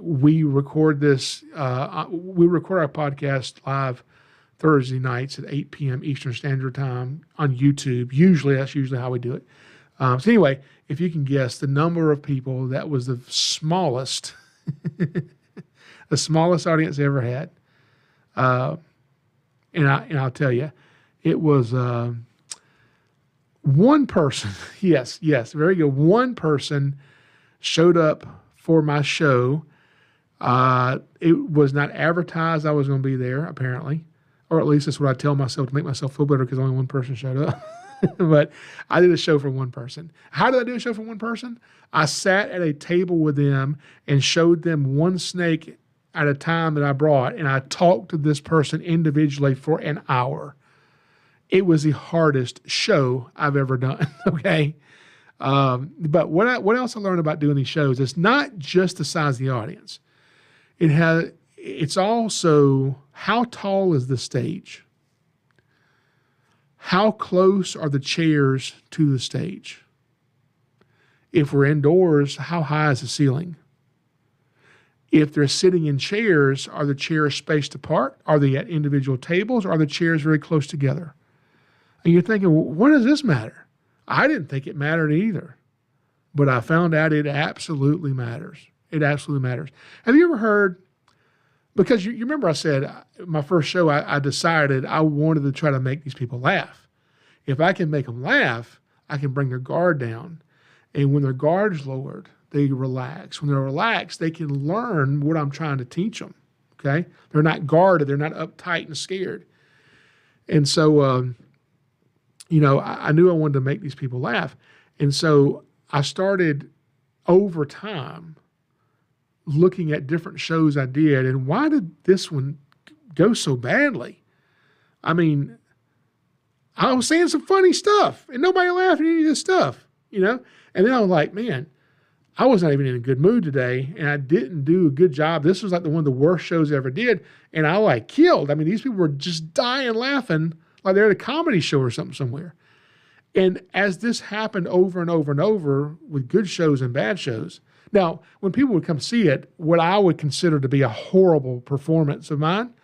we record our podcast live Thursday nights at 8 p.m. Eastern Standard Time on YouTube. That's usually how we do it. So anyway, if you can guess the number of people, that was the smallest, the smallest audience I ever had. And I'll tell you, it was one person. Yes, very good. One person showed up for my show. It was not advertised I was going to be there, apparently, or at least that's what I tell myself to make myself feel better, because only one person showed up. But I did a show for one person. How did I do a show for one person? I sat at a table with them and showed them one snake at a time that I brought, and I talked to this person individually for an hour. It was the hardest show I've ever done, okay? But what else I learned about doing these shows, it's not just the size of the audience. It's also how tall is the stage? How close are the chairs to the stage? If we're indoors, how high is the ceiling? If they're sitting in chairs, are the chairs spaced apart? Are they at individual tables? Or are the chairs very close together? And you're thinking, well, what does this matter? I didn't think it mattered either, but I found out it absolutely matters. It absolutely matters. Have you ever heard, because you remember I said my first show, I decided I wanted to try to make these people laugh. If I can make them laugh, I can bring their guard down. And when their guard's lowered, they relax. When they're relaxed, they can learn what I'm trying to teach them, okay? They're not guarded. They're not uptight and scared. And so, I knew I wanted to make these people laugh. And so I started over time looking at different shows I did, and why did this one go so badly? I mean, I was saying some funny stuff, and nobody laughed at any of this stuff, And then I was like, man, I was not even in a good mood today, and I didn't do a good job. This was like one of the worst shows I ever did, and I like killed. I mean, these people were just dying laughing like they're at a comedy show or something somewhere. And as this happened over and over and over with good shows and bad shows, now, when people would come see it, what I would consider to be a horrible performance of mine,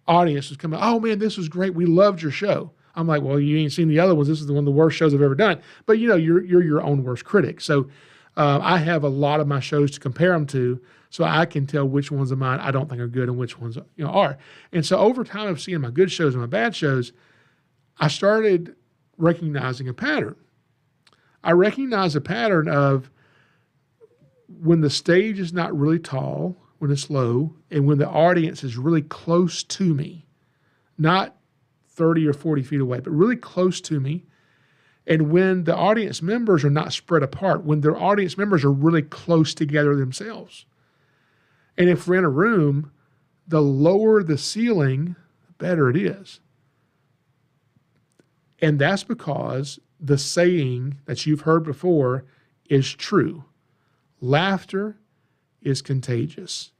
audience was coming, oh man, this was great. We loved your show. I'm like, well, you ain't seen the other ones. This is one of the worst shows I've ever done. But you're your own worst critic. So I have a lot of my shows to compare them to, so I can tell which ones of mine I don't think are good and which ones are. And so over time of seeing my good shows and my bad shows, I started recognizing a pattern. I recognize a pattern of when the stage is not really tall, when it's low, and when the audience is really close to me, not 30 or 40 feet away, but really close to me, and when the audience members are not spread apart, when their audience members are really close together themselves. And if we're in a room, the lower the ceiling, the better it is. And that's because the saying that you've heard before is true. Laughter is contagious.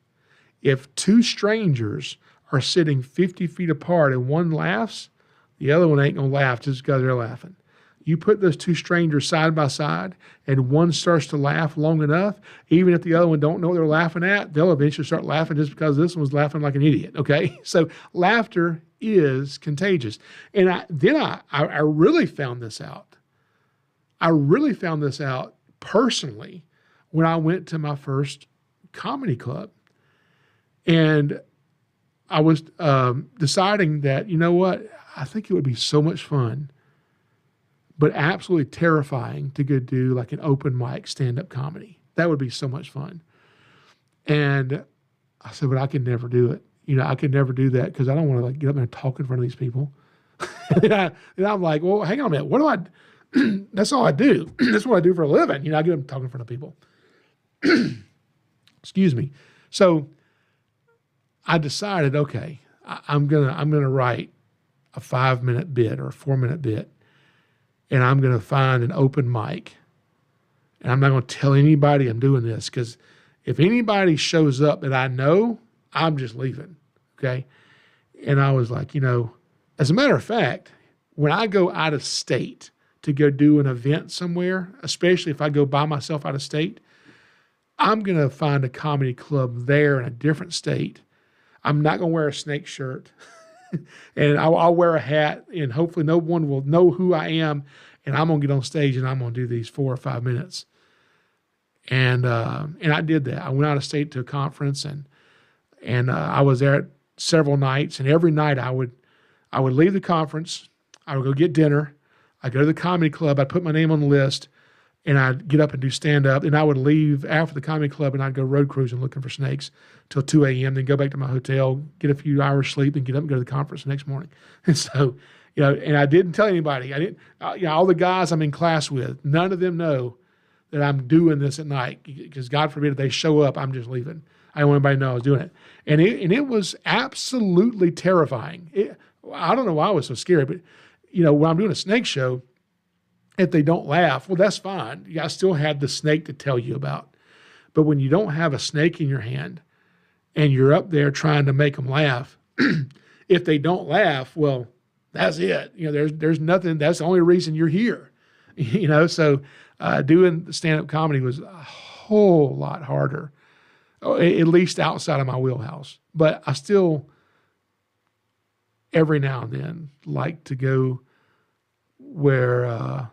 If two strangers are sitting 50 feet apart and one laughs, the other one ain't going to laugh just because they're laughing. You put those two strangers side by side and one starts to laugh long enough, even if the other one don't know what they're laughing at, they'll eventually start laughing just because this one's laughing like an idiot, okay? So laughter is contagious. And I really found this out. I really found this out personally when I went to my first comedy club. And I was deciding that, you know what, I think it would be so much fun, but absolutely terrifying to go do like an open mic stand-up comedy. That would be so much fun. And I said, but I could never do it. I could never do that because I don't want to like get up there and talk in front of these people. and I'm like, well, hang on a minute. What do I, that's all I do. That's what I do for a living. I get up and talk in front of people. Excuse me. So I decided, okay, I'm gonna write a 5-minute bit or a 4-minute bit, and I'm gonna find an open mic, and I'm not gonna tell anybody I'm doing this because if anybody shows up that I know, I'm just leaving. Okay, and I was like, as a matter of fact, when I go out of state to go do an event somewhere, especially if I go by myself out of state, I'm going to find a comedy club there in a different state. I'm not going to wear a snake shirt and I'll wear a hat and hopefully no one will know who I am. And I'm going to get on stage and I'm going to do these 4 or 5 minutes. And I did that. I went out of state to a conference and I was there several nights, and every night I would leave the conference. I would go get dinner. I'd go to the comedy club. I'd put my name on the list. And I'd get up and do stand-up, and I would leave after the comedy club, and I'd go road cruising looking for snakes till 2 a.m., then go back to my hotel, get a few hours sleep, and get up and go to the conference the next morning. And so, and I didn't tell anybody. I didn't, all the guys I'm in class with, none of them know that I'm doing this at night because God forbid if they show up, I'm just leaving. I don't want anybody to know I was doing it. And it was absolutely terrifying. I don't know why it was so scary, but, when I'm doing a snake show, if they don't laugh, well, that's fine. I still had the snake to tell you about. But when you don't have a snake in your hand and you're up there trying to make them laugh, if they don't laugh, well, that's it. There's nothing. That's the only reason you're here. So doing stand-up comedy was a whole lot harder, at least outside of my wheelhouse. But I still, every now and then, like to go where,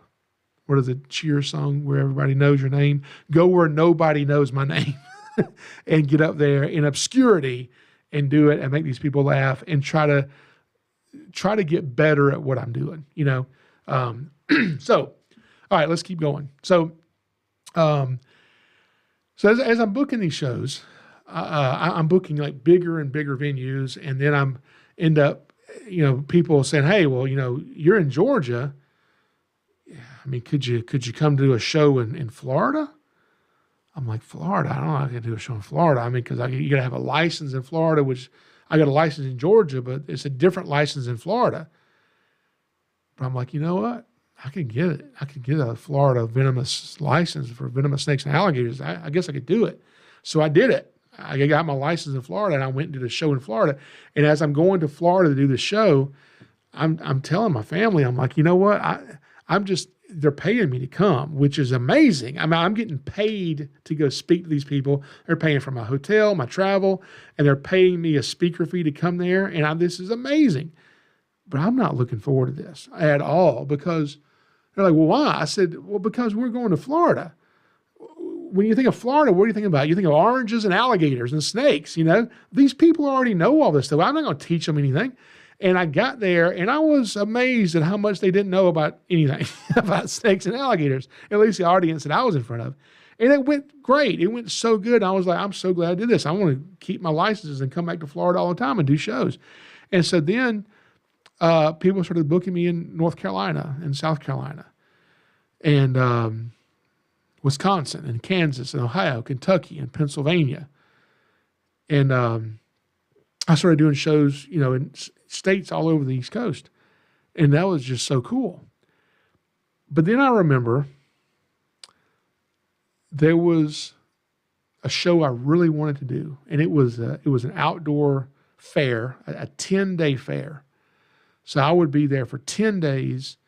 what is it, Cheer song, where everybody knows your name? Go where nobody knows my name and get up there in obscurity and do it and make these people laugh and try to get better at what I'm doing, So, all right, let's keep going. So as I'm booking these shows, I'm booking like bigger and bigger venues, and then end up, people saying, hey, well, you're in Georgia. I mean, could you come do a show in Florida? I'm like, Florida? I don't know how I can do a show in Florida. I mean, because you got to have a license in Florida, which I got a license in Georgia, but it's a different license in Florida. But I'm like, you know what? I could get it. I could get a Florida venomous license for venomous snakes and alligators. I guess I could do it. So I did it. I got my license in Florida, and I went and did a show in Florida. And as I'm going to Florida to do the show, I'm telling my family, I'm like, you know what? They're paying me to come, which is amazing. I mean, I'm getting paid to go speak to these people. They're paying for my hotel, my travel, and they're paying me a speaker fee to come there. And this is amazing. But I'm not looking forward to this at all, because they're like, well, why? I said, well, because we're going to Florida. When you think of Florida, what do you think about? You think of oranges and alligators and snakes, you know? These people already know all this stuff. I'm not going to teach them anything. And I got there, and I was amazed at how much they didn't know about anything about snakes and alligators, at least the audience that I was in front of. And it went great. It went so good. I was like, I'm so glad I did this. I want to keep my licenses and come back to Florida all the time and do shows. And so then people started booking me in North Carolina and South Carolina and Wisconsin and Kansas and Ohio, Kentucky and Pennsylvania. And I started doing shows, you know, in states all over the East Coast. And that was just so cool. But then I remember there was a show I really wanted to do. And it was an outdoor fair, a 10-day fair. So I would be there for 10 days.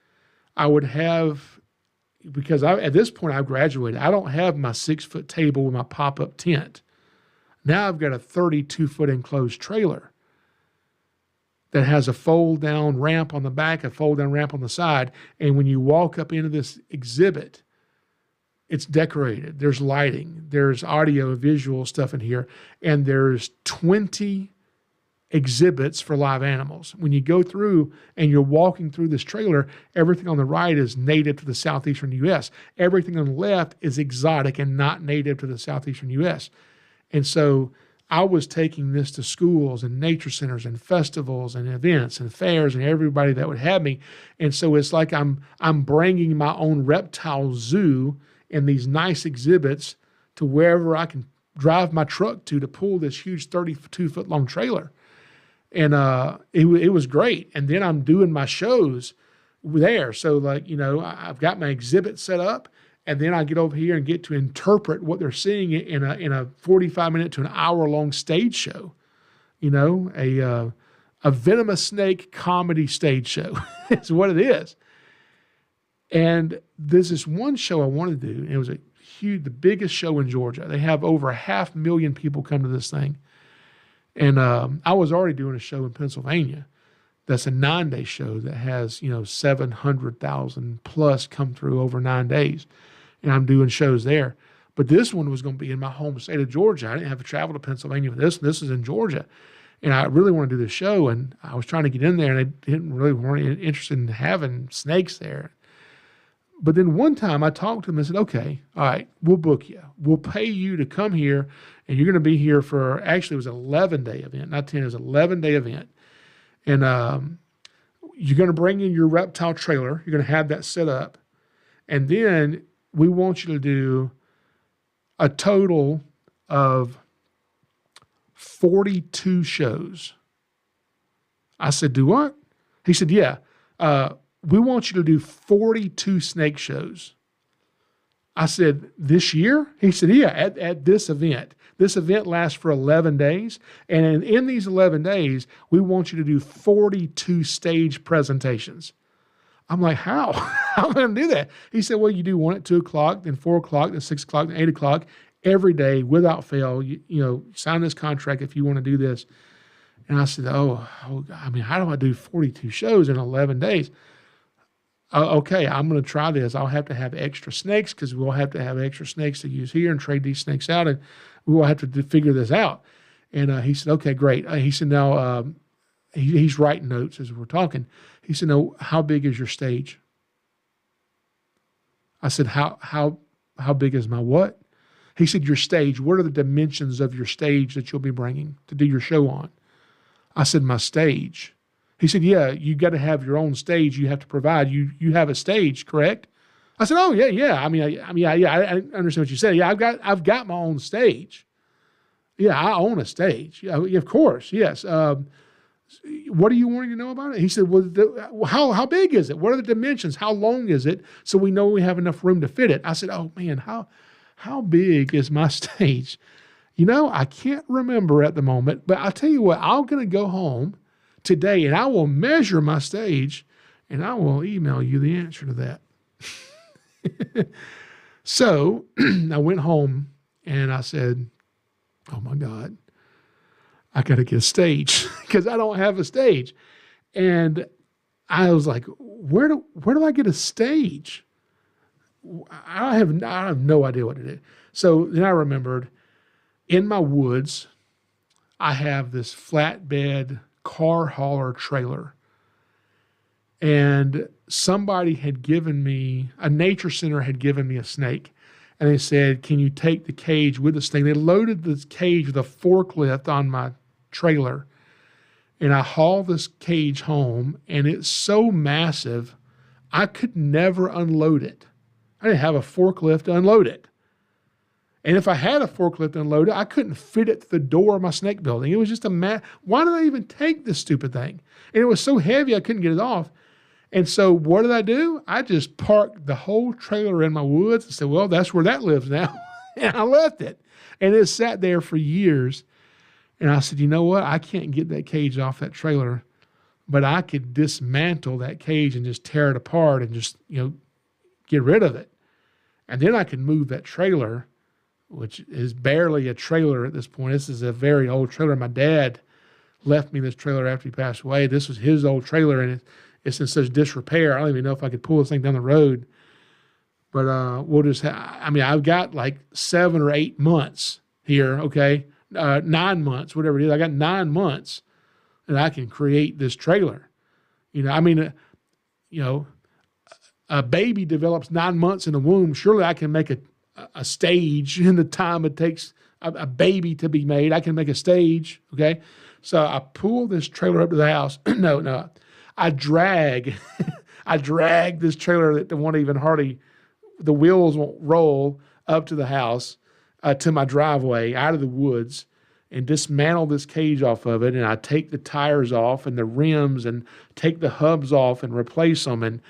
I would have, because at this point I've graduated, I don't have my 6-foot table with my pop-up tent. Now I've got a 32-foot enclosed trailer that has a fold-down ramp on the back, a fold-down ramp on the side. And when you walk up into this exhibit, it's decorated. There's lighting. There's audio and visual stuff in here. And there's 20 exhibits for live animals. When you go through and you're walking through this trailer, everything on the right is native to the southeastern U.S. Everything on the left is exotic and not native to the southeastern U.S. And so I was taking this to schools and nature centers and festivals and events and fairs and everybody that would have me. And so it's like I'm bringing my own reptile zoo and these nice exhibits to wherever I can drive my truck to pull this huge 32-foot long trailer. And it was great. And then I'm doing my shows there. So, like, you know, I've got my exhibit set up, and then I get over here and get to interpret what they're seeing in a 45-minute to an hour-long stage show. You know, a venomous snake comedy stage show is what it is. And there's this one show I wanted to do, and it was the biggest show in Georgia. They have over 500,000 people come to this thing. And I was already doing a show in Pennsylvania. That's a 9-day show that has, you know, 700,000 plus come through over 9 days. And I'm doing shows there. But this one was going to be in my home state of Georgia. I didn't have to travel to Pennsylvania for this. This is in Georgia. And I really wanted to do this show. And I was trying to get in there, and they weren't interested in having snakes there. But then one time I talked to them and said, okay, all right, we'll book you. We'll pay you to come here, and you're going to be here for, actually it was an 11-day event, not 10, it was an 11-day event. And you're going to bring in your reptile trailer. You're going to have that set up. And then we want you to do a total of 42 shows. I said, do what? He said, yeah. We want you to do 42 snake shows. I said, this year? He said, yeah, at this event. This event lasts for 11 days. And in these 11 days, we want you to do 42 stage presentations. I'm like, how? How am I going to do that? He said, well, you do one at 2 o'clock, then 4 o'clock, then 6 o'clock, then 8 o'clock, every day without fail. You know, sign this contract if you want to do this. And I said, oh, I mean, how do I do 42 shows in 11 days? Okay, I'm going to try this. I'll have to have extra snakes because we'll have to have extra snakes to use here and trade these snakes out, and we will have to figure this out. And he said, okay, great. He said, now, he's writing notes as we're talking. He said, no, how big is your stage? I said, how big is my what? He said, your stage. What are the dimensions of your stage that you'll be bringing to do your show on? I said, my stage. He said, yeah, you got to have your own stage. You have to provide. You have a stage, correct? I said, oh, yeah. I understand what you said. Yeah, I've got my own stage. Yeah, I own a stage. Yeah, of course, yes. What are you wanting to know about it? He said, well, how big is it? What are the dimensions? How long is it? So we know we have enough room to fit it. I said, oh man, how big is my stage? I can't remember at the moment, but I'll tell you what, I'm going to go home today and I will measure my stage and I will email you the answer to that. So I went home and I said, oh my God, I got to get a stage because I don't have a stage. And I was like, where do I get a stage? I have no idea what to do. So then I remembered in my woods, I have this flatbed car hauler trailer. And somebody had given me, a nature center had given me a snake. And they said, can you take the cage with the snake? They loaded the cage with a forklift on my trailer. And I hauled this cage home, and it's so massive, I could never unload it. I didn't have a forklift to unload it. And if I had a forklift to unload it, I couldn't fit it to the door of my snake building. It was just why did I even take this stupid thing? And it was so heavy, I couldn't get it off. And so what did I do? I just parked the whole trailer in my woods and said, well, that's where that lives now. And I left it. And it sat there for years. And I said, you know what? I can't get that cage off that trailer, but I could dismantle that cage and just tear it apart and just, get rid of it. And then I could move that trailer, which is barely a trailer at this point. This is a very old trailer. My dad left me this trailer after he passed away. This was his old trailer, and it's in such disrepair. I don't even know if I could pull this thing down the road. But we'll just I've got like 7 or 8 months here, okay? 9 months, whatever it is. I got 9 months and I can create this trailer. A baby develops 9 months in the womb. Surely I can make a stage in the time it takes a baby to be made. I can make a stage, okay? So I pull this trailer up to the house. No. I drag this trailer that won't even hardly, the wheels won't roll up to the house, to my driveway out of the woods, and dismantle this cage off of it. And I take the tires off and the rims and take the hubs off and replace them. And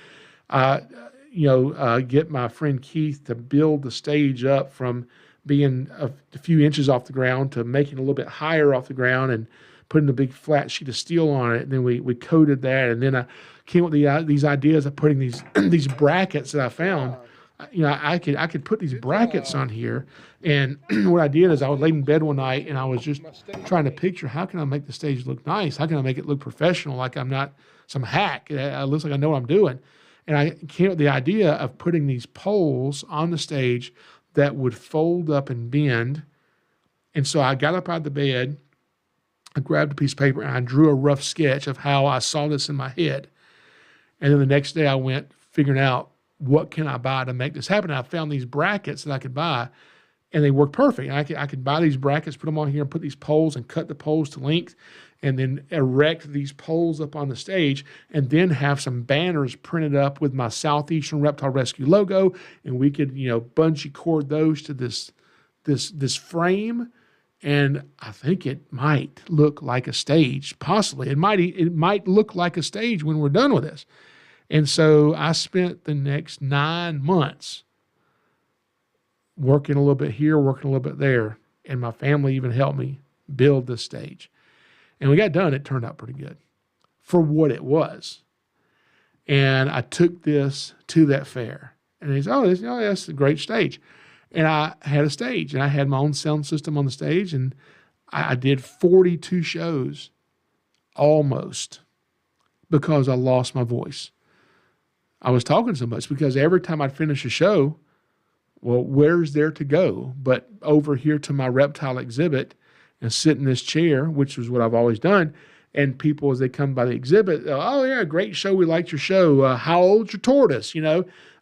get my friend Keith to build the stage up from being a few inches off the ground to making it a little bit higher off the ground and putting a big flat sheet of steel on it. And then we coated that. And then I came up with these ideas of putting these brackets that I found. I could put these brackets on here. And what I did is I was laid in bed one night and I was just trying to picture, how can I make the stage look nice? How can I make it look professional? Like I'm not some hack. It looks like I know what I'm doing. And I came up with the idea of putting these poles on the stage that would fold up and bend. And so I got up out of the bed, I grabbed a piece of paper, and I drew a rough sketch of how I saw this in my head. And then the next day I went figuring out, what can I buy to make this happen? And I found these brackets that I could buy, and they work perfect. And I could buy these brackets, put them on here, and put these poles and cut the poles to length, and then erect these poles up on the stage, and then have some banners printed up with my Southeastern Reptile Rescue logo, and we could, bungee cord those to this frame, and I think it might look like a stage. Possibly, it might look like a stage when we're done with this. And so I spent the next 9 months working a little bit here, working a little bit there, and my family even helped me build this stage. And we got done. It turned out pretty good for what it was. And I took this to that fair, and he said, that's a great stage. And I had a stage, and I had my own sound system on the stage, and I did 42 shows almost because I lost my voice. I was talking so much because every time I'd finish a show, well, where's there to go but over here to my reptile exhibit and sit in this chair, which is what I've always done. And people, as they come by the exhibit, oh, yeah, great show. We liked your show. How old's your tortoise?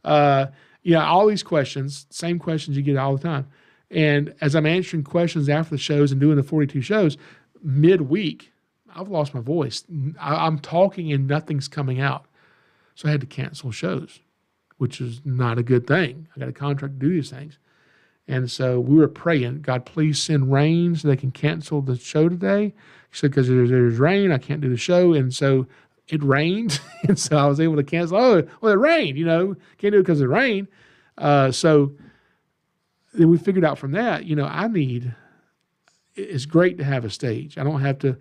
All these questions, same questions you get all the time. And as I'm answering questions after the shows and doing the 42 shows, midweek, I've lost my voice. I'm talking and nothing's coming out. So I had to cancel shows, which is not a good thing. I got a contract to do these things. And so we were praying, God, please send rain so they can cancel the show today. So because there's rain, I can't do the show. And so it rained. And so I was able to cancel. Oh, well, it rained, can't do it because of the rain. So then we figured out from that, it's great to have a stage. I don't have to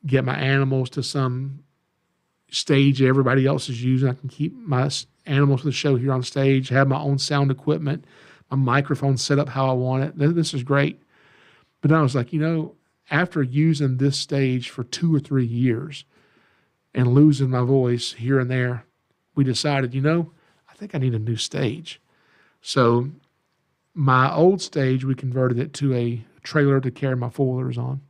get my animals to some stage everybody else is using. I can keep my animals for the show here on stage, have my own sound equipment, my microphone set up how I want it. This is great. But then I was like, after using this stage for 2 or 3 years and losing my voice here and there, we decided, I think I need a new stage. So my old stage, we converted it to a trailer to carry my four-wheelers on.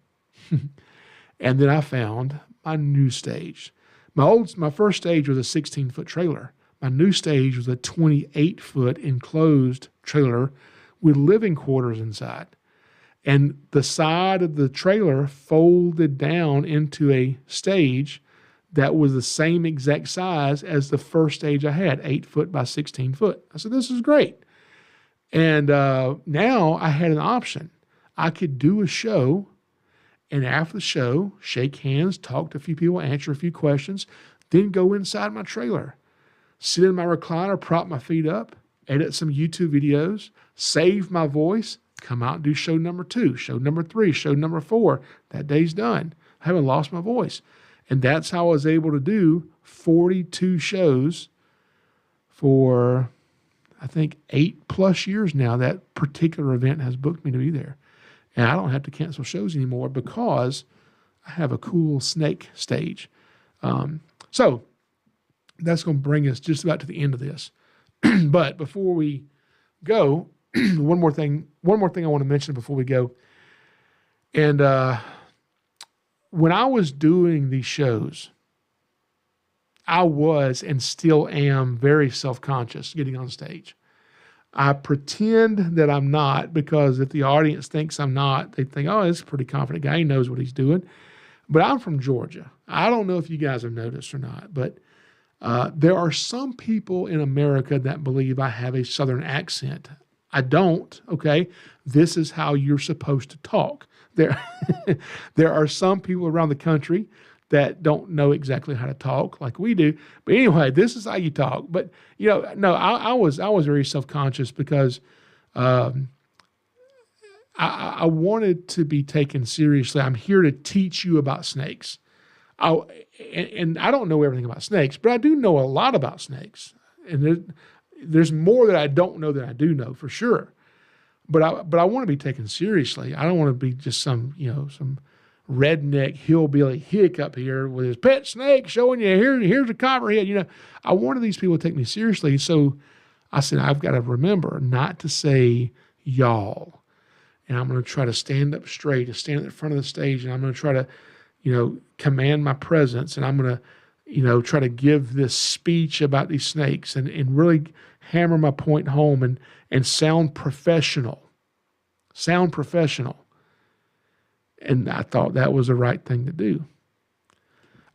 And then I found my new stage. My first stage was a 16-foot trailer. My new stage was a 28-foot enclosed trailer with living quarters inside. And the side of the trailer folded down into a stage that was the same exact size as the first stage I had, 8 foot by 16 foot. I said, this is great. And now I had an option. I could do a show, and after the show, shake hands, talk to a few people, answer a few questions, then go inside my trailer, sit in my recliner, prop my feet up, edit some YouTube videos, save my voice, come out and do show number 2, show number 3, show number 4. That day's done. I haven't lost my voice. And that's how I was able to do 42 shows for, I think, 8+ years now. That particular event has booked me to be there. And I don't have to cancel shows anymore because I have a cool snake stage. So that's going to bring us just about to the end of this. But before we go, one more thing I want to mention before we go. And when I was doing these shows, I was and still am very self-conscious getting on stage. I pretend that I'm not, because if the audience thinks I'm not, they think, oh, this is a pretty confident guy. He knows what he's doing. But I'm from Georgia. I don't know if you guys have noticed or not, but there are some people in America that believe I have a Southern accent. I don't, okay? This is how you're supposed to talk. There are some people around the country that don't know exactly how to talk like we do. But anyway, this is how you talk. But, no, I was very self-conscious because I wanted to be taken seriously. I'm here to teach you about snakes. And I don't know everything about snakes, but I do know a lot about snakes. And there's more that I don't know than I do know, for sure. But I want to be taken seriously. I don't want to be just some redneck hillbilly hick up here with his pet snake showing you, here's a copperhead. I wanted these people to take me seriously. So I said, I've got to remember not to say y'all. And I'm going to try to stand up straight and stand at the front of the stage. And I'm going to try to, command my presence. And I'm going to, try to give this speech about these snakes and really hammer my point home and sound professional. Sound professional. And I thought that was the right thing to do.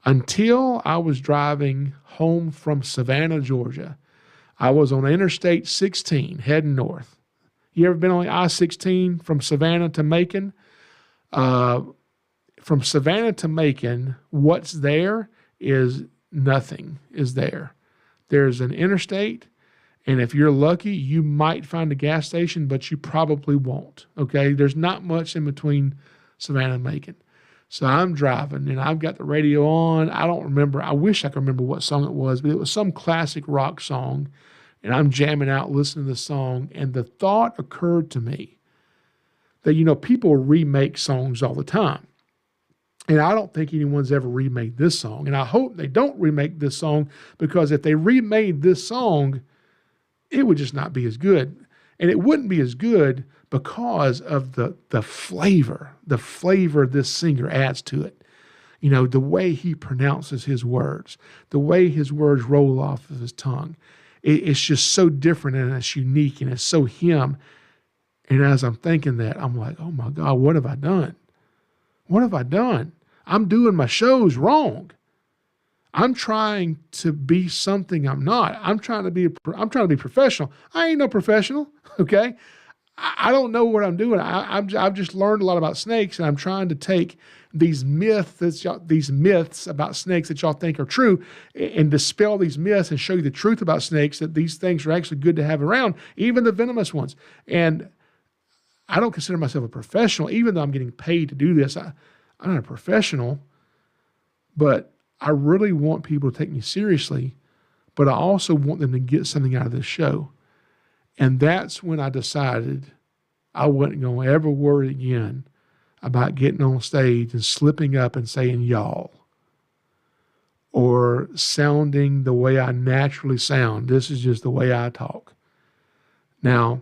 Until I was driving home from Savannah, Georgia. I was on Interstate 16 heading north. You ever been on the I-16 from Savannah to Macon? From Savannah to Macon, what's there is nothing is there. There's an interstate, and if you're lucky, you might find a gas station, but you probably won't, okay? There's not much in between Savannah and Macon. So I'm driving, and I've got the radio on. I don't remember. I wish I could remember what song it was, but it was some classic rock song, and I'm jamming out, listening to the song, and the thought occurred to me that, people remake songs all the time. And I don't think anyone's ever remade this song. And I hope they don't remake this song, because if they remade this song, it would just not be as good. And it wouldn't be as good because of the flavor this singer adds to it. The way he pronounces his words, the way his words roll off of his tongue. It's just so different, and it's unique, and it's so him. And as I'm thinking that, I'm like, oh my God, what have I done? What have I done? I'm doing my shows wrong. I'm trying to be something I'm not. I'm trying to be professional. I ain't no professional, okay? I don't know what I'm doing. I've just learned a lot about snakes, and I'm trying to take these myths about snakes that y'all think are true, and dispel these myths and show you the truth about snakes, that these things are actually good to have around, even the venomous ones. And I don't consider myself a professional, even though I'm getting paid to do this. I'm not a professional, but I really want people to take me seriously, but I also want them to get something out of this show. And that's when I decided I wasn't going to ever worry again about getting on stage and slipping up and saying y'all, or sounding the way I naturally sound. This is just the way I talk. Now,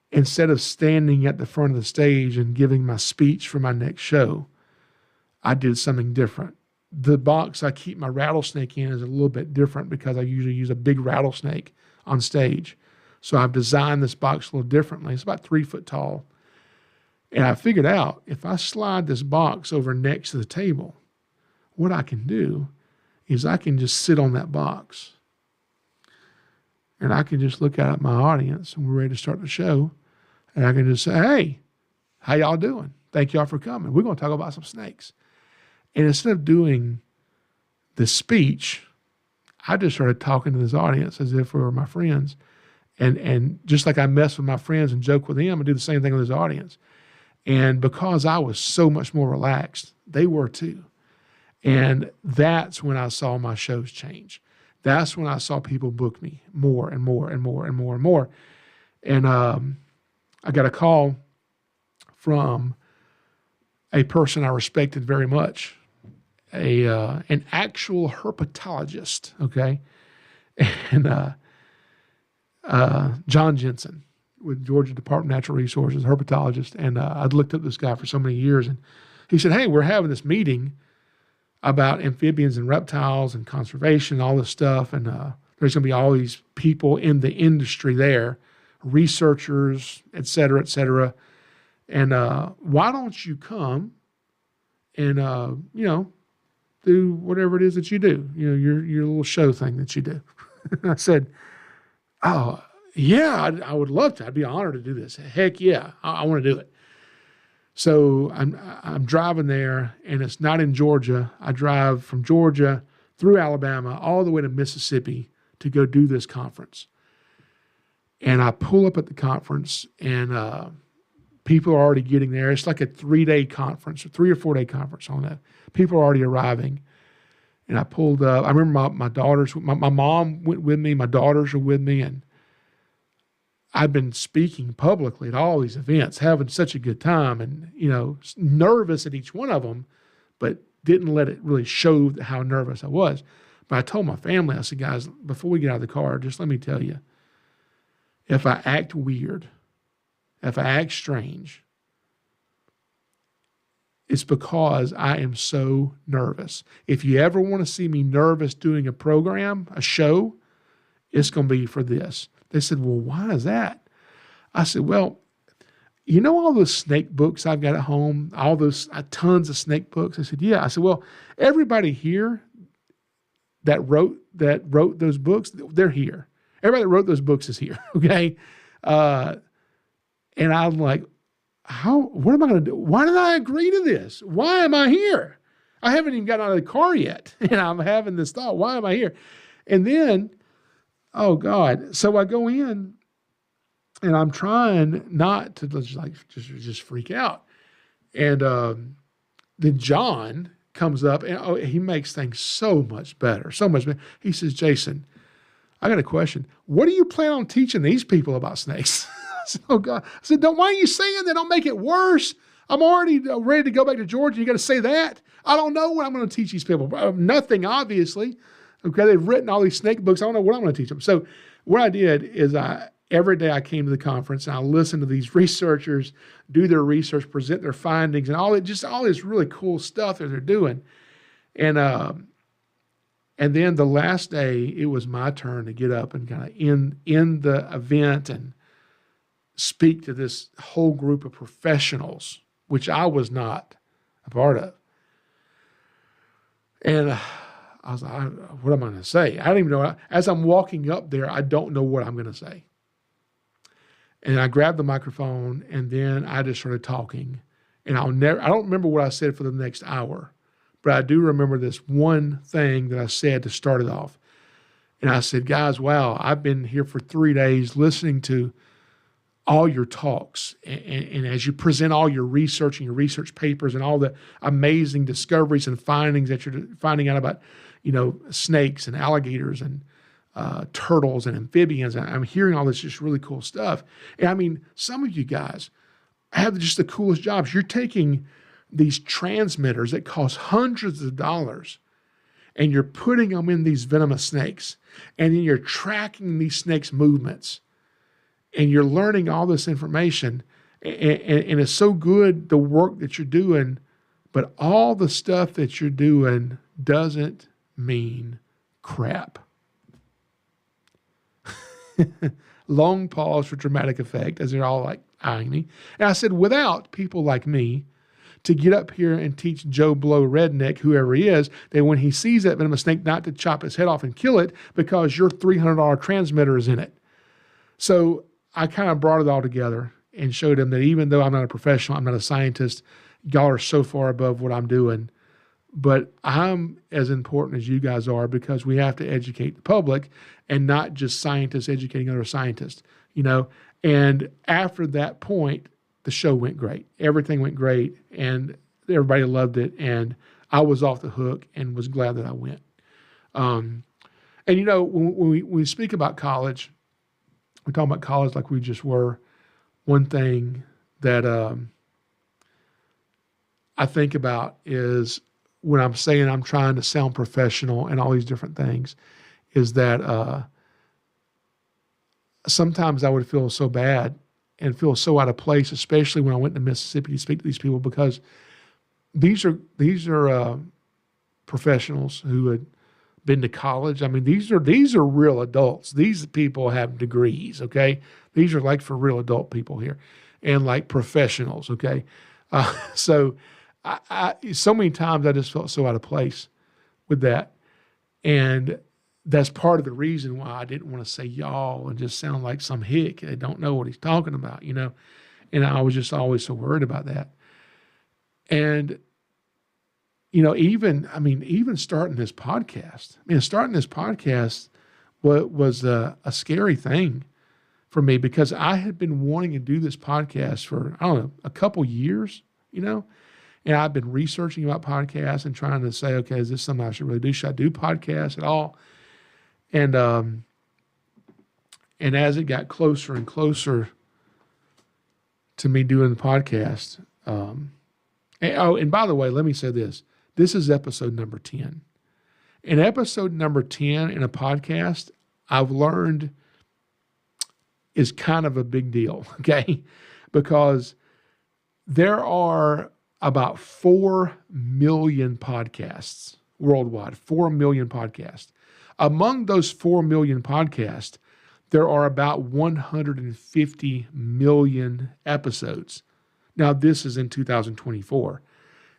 instead of standing at the front of the stage and giving my speech for my next show, I did something different. The box I keep my rattlesnake in is a little bit different because I usually use a big rattlesnake on stage. So I've designed this box a little differently. It's about 3 foot tall. And I figured out if I slide this box over next to the table, what I can do is I can just sit on that box. And I can just look out at my audience, and we're ready to start the show. And I can just say, hey, how y'all doing? Thank y'all for coming. We're going to talk about some snakes. And instead of doing the speech, I just started talking to this audience as if we were my friends. And just like I mess with my friends and joke with them, I do the same thing with this audience. And because I was so much more relaxed, they were too. And that's when I saw my shows change. That's when I saw people book me more and more and more and more and more. And I got a call from a person I respected very much, an actual herpetologist, okay? And John Jensen with Georgia Department of Natural Resources, herpetologist. And I'd looked up this guy for so many years. And he said, hey, we're having this meeting about amphibians and reptiles and conservation and all this stuff. And there's going to be all these people in the industry there, researchers, et cetera, et cetera. And why don't you come and, do whatever it is that you do, your little show thing that you do. I said, oh, yeah, I would love to. I'd be honored to do this. Heck yeah, I want to do it. So I'm driving there, and it's not in Georgia. I drive from Georgia through Alabama all the way to Mississippi to go do this conference. And I pull up at the conference, and people are already getting there. It's like a 3-day conference, a 3 or 4 day conference on that. People are already arriving. And I pulled up. I remember my daughters, my mom went with me. My daughters are with me. And I've been speaking publicly at all these events, having such a good time, and, nervous at each one of them, but didn't let it really show how nervous I was. But I told my family, I said, guys, before we get out of the car, just let me tell you, if I act weird, if I act strange, it's because I am so nervous. If you ever want to see me nervous doing a program, a show, it's going to be for this. They said, well, why is that? I said, well, all those snake books I've got at home, all those tons of snake books? I said, yeah. I said, well, everybody here that wrote those books, they're here. Everybody that wrote those books is here, okay? And I'm like, what am I going to do? Why did I agree to this? Why am I here? I haven't even gotten out of the car yet. And I'm having this thought, why am I here? And then, oh God. So I go in, and I'm trying not to just freak out. And then John comes up, and he makes things so much better, so much better. He says, Jason, I got a question. What do you plan on teaching these people about snakes? Oh God. I said, why are you saying that? Don't make it worse. I'm already ready to go back to Georgia. You got to say that? I don't know what I'm going to teach these people. Nothing, obviously. Okay, they've written all these snake books. I don't know what I'm going to teach them. So what I did is every day I came to the conference, and I listened to these researchers do their research, present their findings, and all this really cool stuff that they're doing. And then the last day, it was my turn to get up and kind of end the event and speak to this whole group of professionals, which I was not a part of. And I was like, what am I going to say? I don't even know. As I'm walking up there, I don't know what I'm going to say. And I grabbed the microphone, and then I just started talking. And I don't remember what I said for the next hour, but I do remember this one thing that I said to start it off. And I said, guys, wow, I've been here for 3 days listening to all your talks. And as you present all your research and your research papers and all the amazing discoveries and findings that you're finding out about, snakes and alligators and turtles and amphibians. I'm hearing all this just really cool stuff. And I mean, some of you guys have just the coolest jobs. You're taking these transmitters that cost hundreds of dollars and you're putting them in these venomous snakes. And then you're tracking these snakes' movements. And you're learning all this information. And it's so good, the work that you're doing, but all the stuff that you're doing doesn't mean crap. Long pause for dramatic effect as they're all like eyeing me. And I said, without people like me to get up here and teach Joe Blow redneck, whoever he is, that when he sees that venomous snake, not to chop his head off and kill it because your $300 transmitter is in it. So I kind of brought it all together and showed him that even though I'm not a professional, I'm not a scientist, y'all are so far above what I'm doing. But I'm as important as you guys are because we have to educate the public and not just scientists educating other scientists, And after that point, the show went great. Everything went great, and everybody loved it, and I was off the hook and was glad that I went. And, when we speak about college, we talk about college like we just were. One thing that I think about is when I'm saying I'm trying to sound professional and all these different things, is that sometimes I would feel so bad and feel so out of place, especially when I went to Mississippi to speak to these people, because these are professionals who had been to college. I mean, these are real adults. These people have degrees, okay? These are like for real adult people here, and like professionals, okay? So so many times I just felt so out of place with that, and that's part of the reason why I didn't want to say y'all and just sound like some hick that don't know what he's talking about, And I was just always so worried about that. And, even starting this podcast, was a scary thing for me because I had been wanting to do this podcast for, a couple years, and I've been researching about podcasts and trying to say, okay, is this something I should really do? Should I do podcasts at all? And as it got closer and closer to me doing the podcast, and by the way, let me say this. This is episode number 10. And episode number 10 in a podcast, I've learned is kind of a big deal, okay? Because there are about 4 million podcasts worldwide, 4 million podcasts. Among those 4 million podcasts, there are about 150 million episodes. Now, this is in 2024.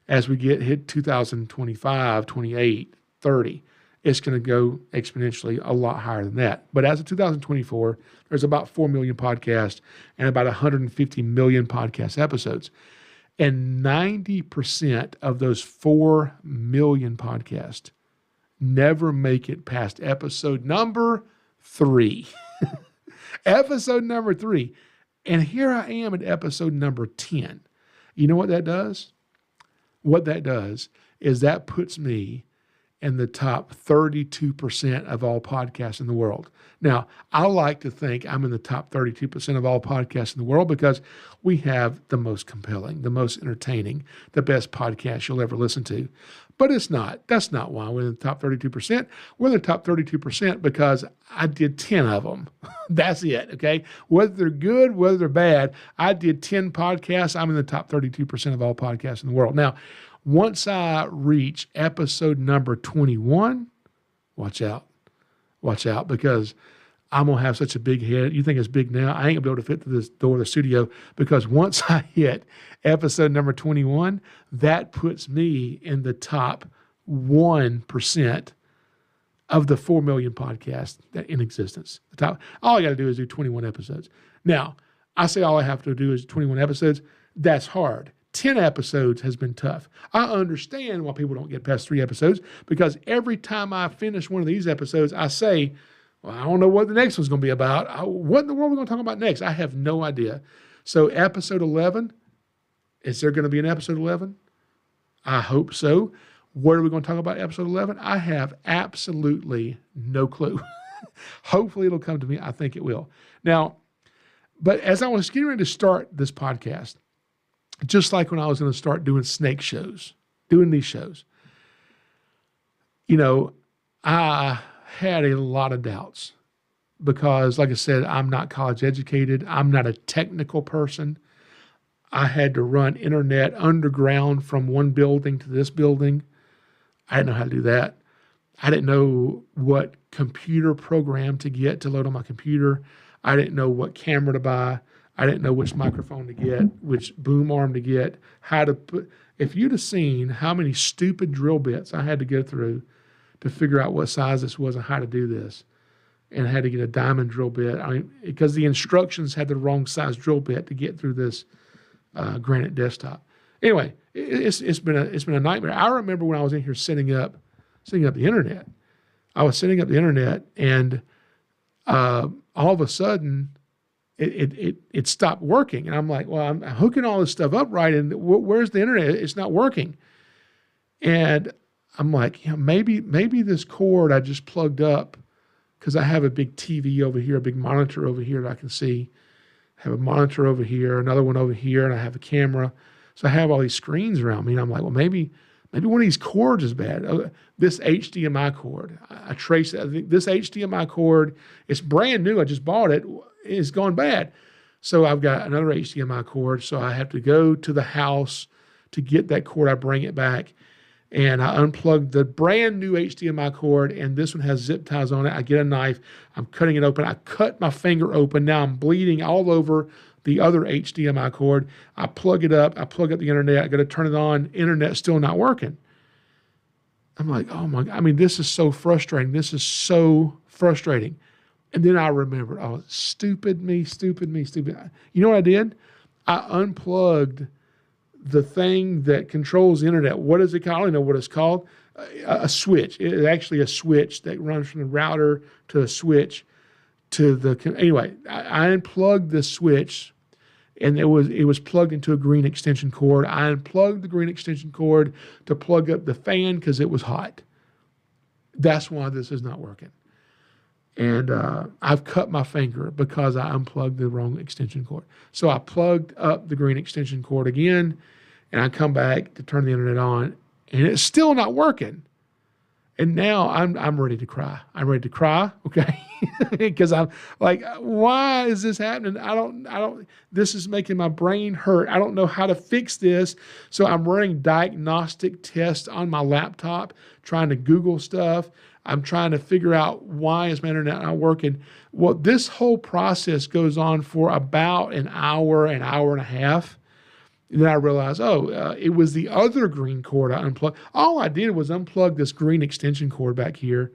As we hit 2025, 28, 30, it's going to go exponentially a lot higher than that. But as of 2024, there's about 4 million podcasts and about 150 million podcast episodes. And 90% of those 4 million podcasts never make it past episode number 3. Episode number 3. And here I am at episode number 10. You know what that does? What that does is that puts me in the top 32% of all podcasts in the world. Now, I like to think I'm in the top 32% of all podcasts in the world because we have the most compelling, the most entertaining, the best podcast you'll ever listen to. But it's not. That's not why we're in the top 32%. We're in the top 32% because I did 10 of them. That's it, okay? Whether they're good, whether they're bad, I did 10 podcasts. I'm in the top 32% of all podcasts in the world. Now, once I reach episode number 21, watch out. Watch out, because I'm going to have such a big head. You think it's big now? I ain't going to be able to fit through this door of the studio, because once I hit episode number 21, that puts me in the top 1% of the 4 million podcasts that in existence. All I got to do is do 21 episodes. Now, I say all I have to do is 21 episodes. That's hard. 10 episodes has been tough. I understand why people don't get past 3 episodes, because every time I finish one of these episodes, I say, well, I don't know what the next one's going to be about. What in the world are we going to talk about next? I have no idea. So episode 11, is there going to be an episode 11? I hope so. What are we going to talk about episode 11? I have absolutely no clue. Hopefully it'll come to me. I think it will. Now, but as I was getting ready to start this podcast, just like when I was going to start doing snake shows, doing these shows, I had a lot of doubts because, like I said, I'm not college educated. I'm not a technical person. I had to run internet underground from one building to this building. I didn't know how to do that. I didn't know what computer program to get to load on my computer. I didn't know what camera to buy. I didn't know which microphone to get, which boom arm to get, how to put. If you'd have seen how many stupid drill bits I had to go through to figure out what size this was and how to do this, and I had to get a diamond drill bit. Because the instructions had the wrong size drill bit to get through this granite desktop. Anyway, it's been a nightmare. I remember when I was in here setting up the internet. I was setting up the internet, and all of a sudden, it stopped working. And I'm like, well, I'm hooking all this stuff up right, and where's the internet? It's not working. And I'm like, maybe this cord I just plugged up, because I have a big TV over here, a big monitor over here that I can see. I have a monitor over here, another one over here, and I have a camera. So I have all these screens around me, and I'm like, well, maybe one of these cords is bad. This HDMI cord, I traced it. I think this HDMI cord, it's brand new. I just bought it. It's gone bad. So I've got another HDMI cord. So I have to go to the house to get that cord. I bring it back, and I unplug the brand new HDMI cord, and this one has zip ties on it. I get a knife. I'm cutting it open. I cut my finger open. Now I'm bleeding all over the other HDMI cord. I plug it up. I plug up the internet. I got to turn it on. Internet's still not working. I'm like, oh my God. This is so frustrating. This is so frustrating. And then I remembered, stupid me. You know what I did? I unplugged the thing that controls the internet. What is it called? I don't know what it's called. A switch. It's actually a switch that runs from the router to a switch to the, anyway, I unplugged the switch, and it was plugged into a green extension cord. I unplugged the green extension cord to plug up the fan because it was hot. That's why this is not working. And I've cut my finger because I unplugged the wrong extension cord. So I plugged up the green extension cord again, and I come back to turn the internet on, and it's still not working. And now I'm ready to cry. I'm ready to cry, okay? Because I'm like, why is this happening? I don't, this is making my brain hurt. I don't know how to fix this. So I'm running diagnostic tests on my laptop, trying to Google stuff. I'm trying to figure out why is my internet not working. Well, this whole process goes on for about an hour and a half. And then I realized, it was the other green cord I unplugged. All I did was unplug this green extension cord back here,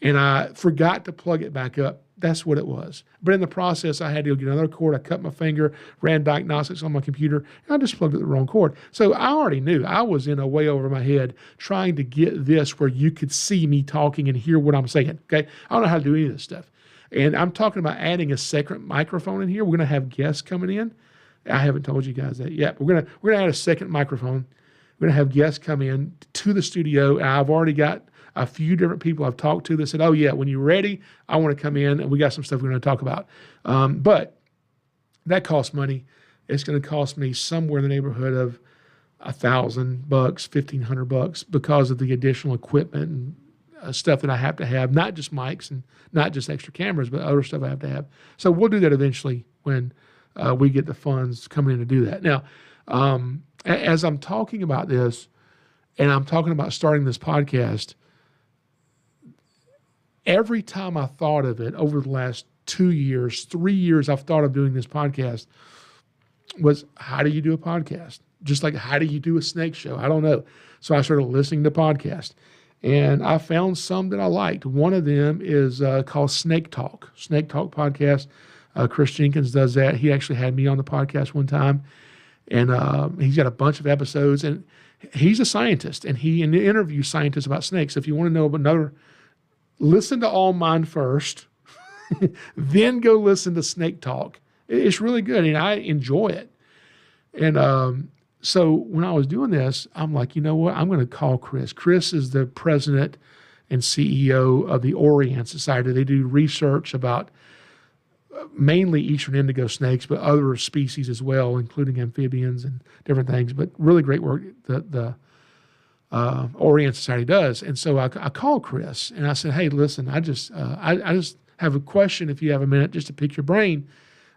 and I forgot to plug it back up. That's what it was. But in the process, I had to go get another cord. I cut my finger, ran diagnostics on my computer, and I just plugged it the wrong cord. So I already knew. I was in a way over my head trying to get this where you could see me talking and hear what I'm saying, okay? I don't know how to do any of this stuff. And I'm talking about adding a second microphone in here. We're going to have guests coming in. I haven't told you guys that yet. We're gonna add a second microphone. We're gonna have guests come in to the studio, and I've already got a few different people I've talked to that said, "Oh yeah, when you're ready, I want to come in, and we got some stuff we're going to talk about." But that costs money. It's going to cost me somewhere in the neighborhood of $1,000, $1,500, because of the additional equipment and stuff that I have to have, not just mics and not just extra cameras, but other stuff I have to have. So we'll do that eventually when we get the funds coming in to do that. Now, as I'm talking about this, and I'm talking about starting this podcast, every time I thought of it over the last 2 years, 3 years, I've thought of doing this podcast was, how do you do a podcast? Just like, how do you do a snake show? I don't know. So I started listening to podcasts, and I found some that I liked. One of them is called Snake Talk podcast. Chris Jenkins does that. He actually had me on the podcast one time, and he's got a bunch of episodes, and he's a scientist, and he interviews scientists about snakes. If you want to know about another, listen to all mine first, then go listen to Snake Talk. It's really good, and I enjoy it. And so when I was doing this, I'm like, you know what? I'm going to call Chris. Chris is the president and CEO of the Orient Society. They do research about mainly eastern indigo snakes, but other species as well, including amphibians and different things. But really great work the Orient Society does. And so I called Chris and I said, hey, listen, I just have a question if you have a minute just to pick your brain.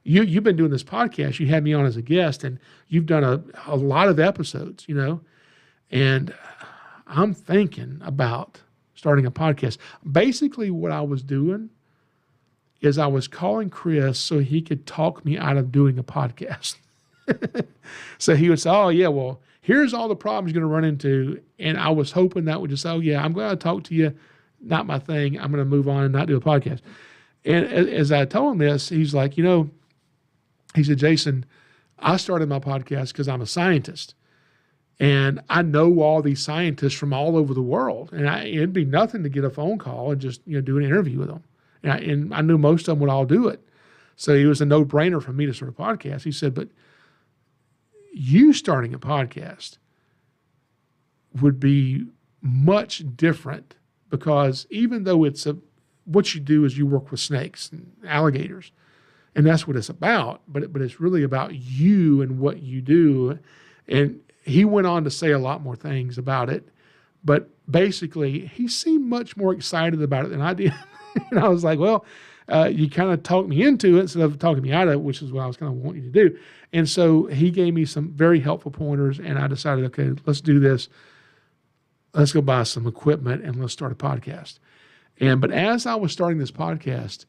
You've been doing this podcast. You had me on as a guest, and you've done a lot of episodes, and I'm thinking about starting a podcast. Basically, what I was doing is I was calling Chris so he could talk me out of doing a podcast. So he would say, oh, yeah, well, here's all the problems you're going to run into. And I was hoping that would just say, oh, yeah, I'm glad I talked to you. Not my thing. I'm going to move on and not do a podcast. And as I told him this, he's like, he said, Jason, I started my podcast because I'm a scientist. And I know all these scientists from all over the world. And it'd be nothing to get a phone call and just do an interview with them. And I knew most of them would all do it. So it was a no-brainer for me to start a podcast. He said, but you starting a podcast would be much different because even though what you do is you work with snakes and alligators, and that's what it's about, but it's really about you and what you do. And he went on to say a lot more things about it, but basically he seemed much more excited about it than I did. And I was like, well, you kind of talked me into it instead of talking me out of it, which is what I was kind of wanting you to do. And so he gave me some very helpful pointers, and I decided, okay, let's do this. Let's go buy some equipment and let's start a podcast. But as I was starting this podcast,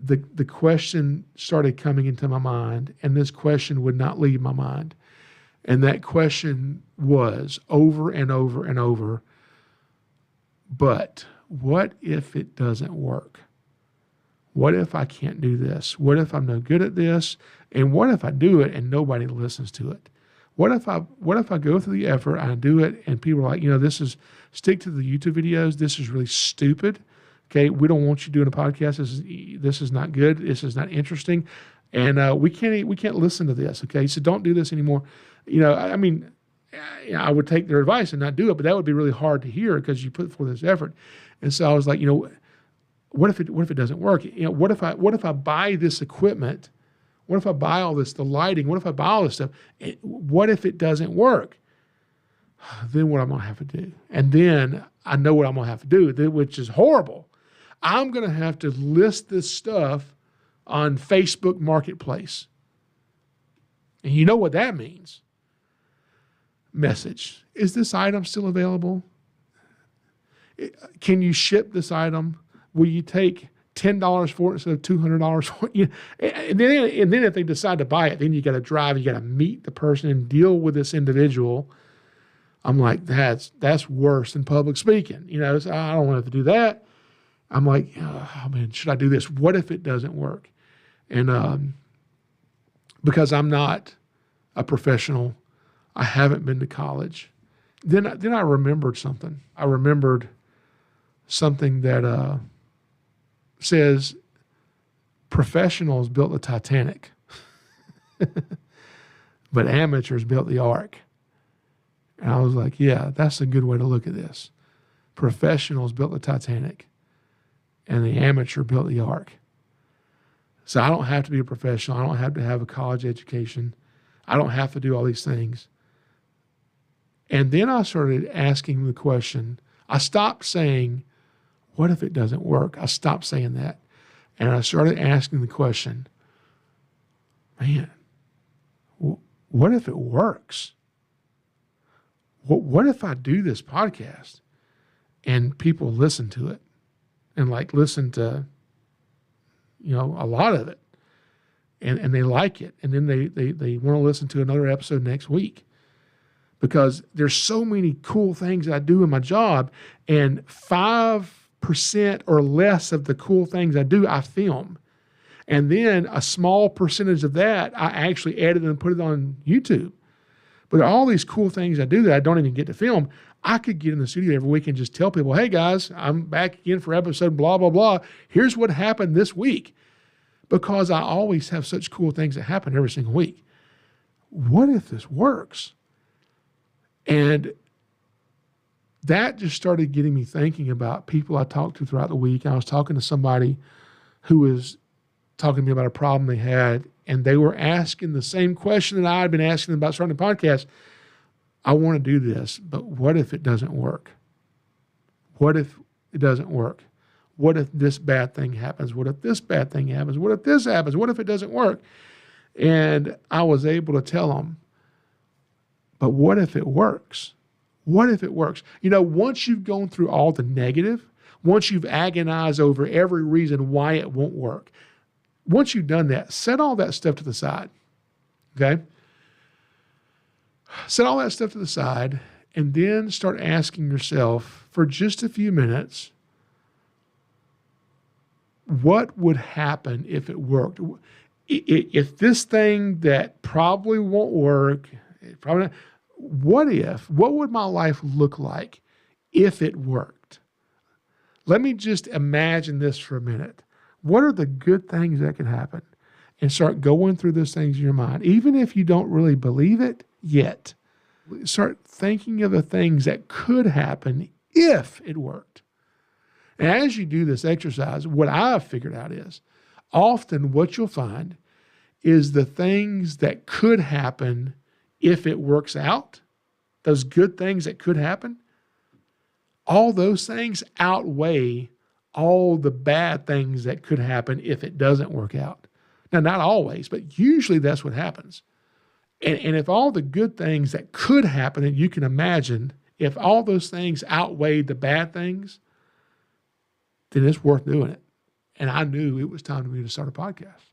the question started coming into my mind, and this question would not leave my mind. And that question was over and over and over, but what if it doesn't work? What if I can't do this? What if I'm no good at this? And what if I do it and nobody listens to it? What if I go through the effort, I do it, and people are like, stick to the YouTube videos. This is really stupid. Okay, we don't want you doing a podcast. This is not good. This is not interesting, and we can't listen to this. Okay, so don't do this anymore. I would take their advice and not do it, but that would be really hard to hear because you put forth this effort. And so I was like, what if it doesn't work? What if I buy this equipment? What if I buy all this, the lighting? What if I buy all this stuff? What if it doesn't work? Then what I'm going to have to do? And then I know what I'm going to have to do, which is horrible. I'm going to have to list this stuff on Facebook Marketplace. And you know what that means. Message. Is this item still available? Can you ship this item? Will you take $10 for it instead of $200 for it? And then if they decide to buy it, then you got to drive, you got to meet the person and deal with this individual. I'm like, that's worse than public speaking. So I don't want to have to do that. I'm like, oh man, should I do this? What if it doesn't work? And because I'm not a professional, I haven't been to college. Then I remembered something. I remembered something that says professionals built the Titanic, but amateurs built the Ark. And I was like, yeah, that's a good way to look at this. Professionals built the Titanic, and the amateur built the Ark. So I don't have to be a professional. I don't have to have a college education. I don't have to do all these things. And then I started asking the question. I stopped saying, what if it doesn't work? I stopped saying that. And I started asking the question, man, what if it works? What if I do this podcast and people listen to it and listen to, a lot of it and they like it. And then they want to listen to another episode next week because there's so many cool things that I do in my job, and 5% or less of the cool things I do, I film. And then a small percentage of that, I actually edited and put it on YouTube. But all these cool things I do that I don't even get to film, I could get in the studio every week and just tell people, hey guys, I'm back again for episode blah, blah, blah. Here's what happened this week. Because I always have such cool things that happen every single week. What if this works? And that just started getting me thinking about people I talked to throughout the week. I was talking to somebody who was talking to me about a problem they had, and they were asking the same question that I had been asking them about starting a podcast. I want to do this, but what if it doesn't work? What if it doesn't work? What if this bad thing happens? What if this bad thing happens? What if this happens? What if it doesn't work? And I was able to tell them, but what if it works? What if it works? You know, once you've gone through all the negative, once you've agonized over every reason why it won't work, once you've done that, set all that stuff to the side, okay? Set all that stuff to the side and then start asking yourself for just a few minutes, what would happen if it worked? If this thing that probably won't work, probably not, what would my life look like if it worked? Let me just imagine this for a minute. What are the good things that can happen? And start going through those things in your mind. Even if you don't really believe it yet, start thinking of the things that could happen if it worked. And as you do this exercise, what I've figured out is often what you'll find is the things that could happen if it works out, those good things that could happen, all those things outweigh all the bad things that could happen if it doesn't work out. Now, not always, but usually that's what happens. And if all the good things that could happen, and you can imagine, if all those things outweighed the bad things, then it's worth doing it. And I knew it was time for me to start a podcast.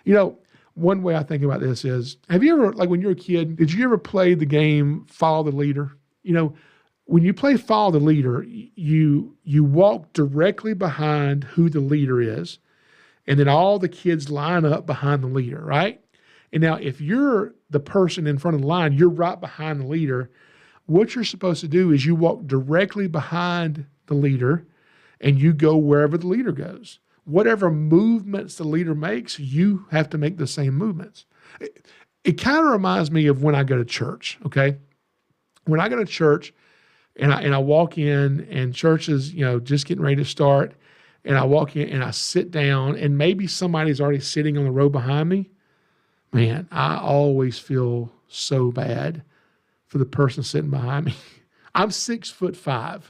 You know, one way I think about this is, have you ever, like when you were a kid, did you ever play the game Follow the Leader? You know, when you play Follow the Leader, you walk directly behind who the leader is, and then all the kids line up behind the leader, right? And now if you're the person in front of the line, you're right behind the leader. What you're supposed to do is you walk directly behind the leader and you go wherever the leader goes. Whatever movements the leader makes, you have to make the same movements. It kind of reminds me of when I go to church, okay? When I go to church and I walk in and church is, you know, just getting ready to start, and I walk in and I sit down and maybe somebody's already sitting on the row behind me, man, I always feel so bad for the person sitting behind me. I'm 6'5".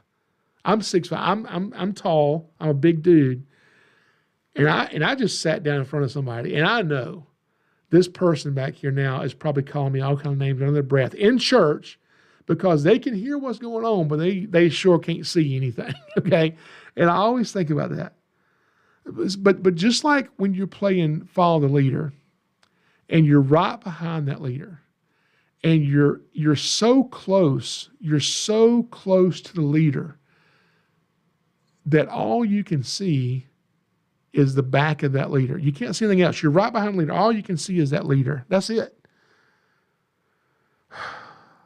I'm 6'5". I'm tall. I'm a big dude. And I just sat down in front of somebody, and I know this person back here now is probably calling me all kinds of names under their breath in church because they can hear what's going on, but they sure can't see anything, okay? And I always think about that. But just like when you're playing Follow the Leader, and you're right behind that leader, and you're so close to the leader that all you can see is the back of that leader. You can't see anything else. You're right behind the leader. All you can see is that leader. That's it.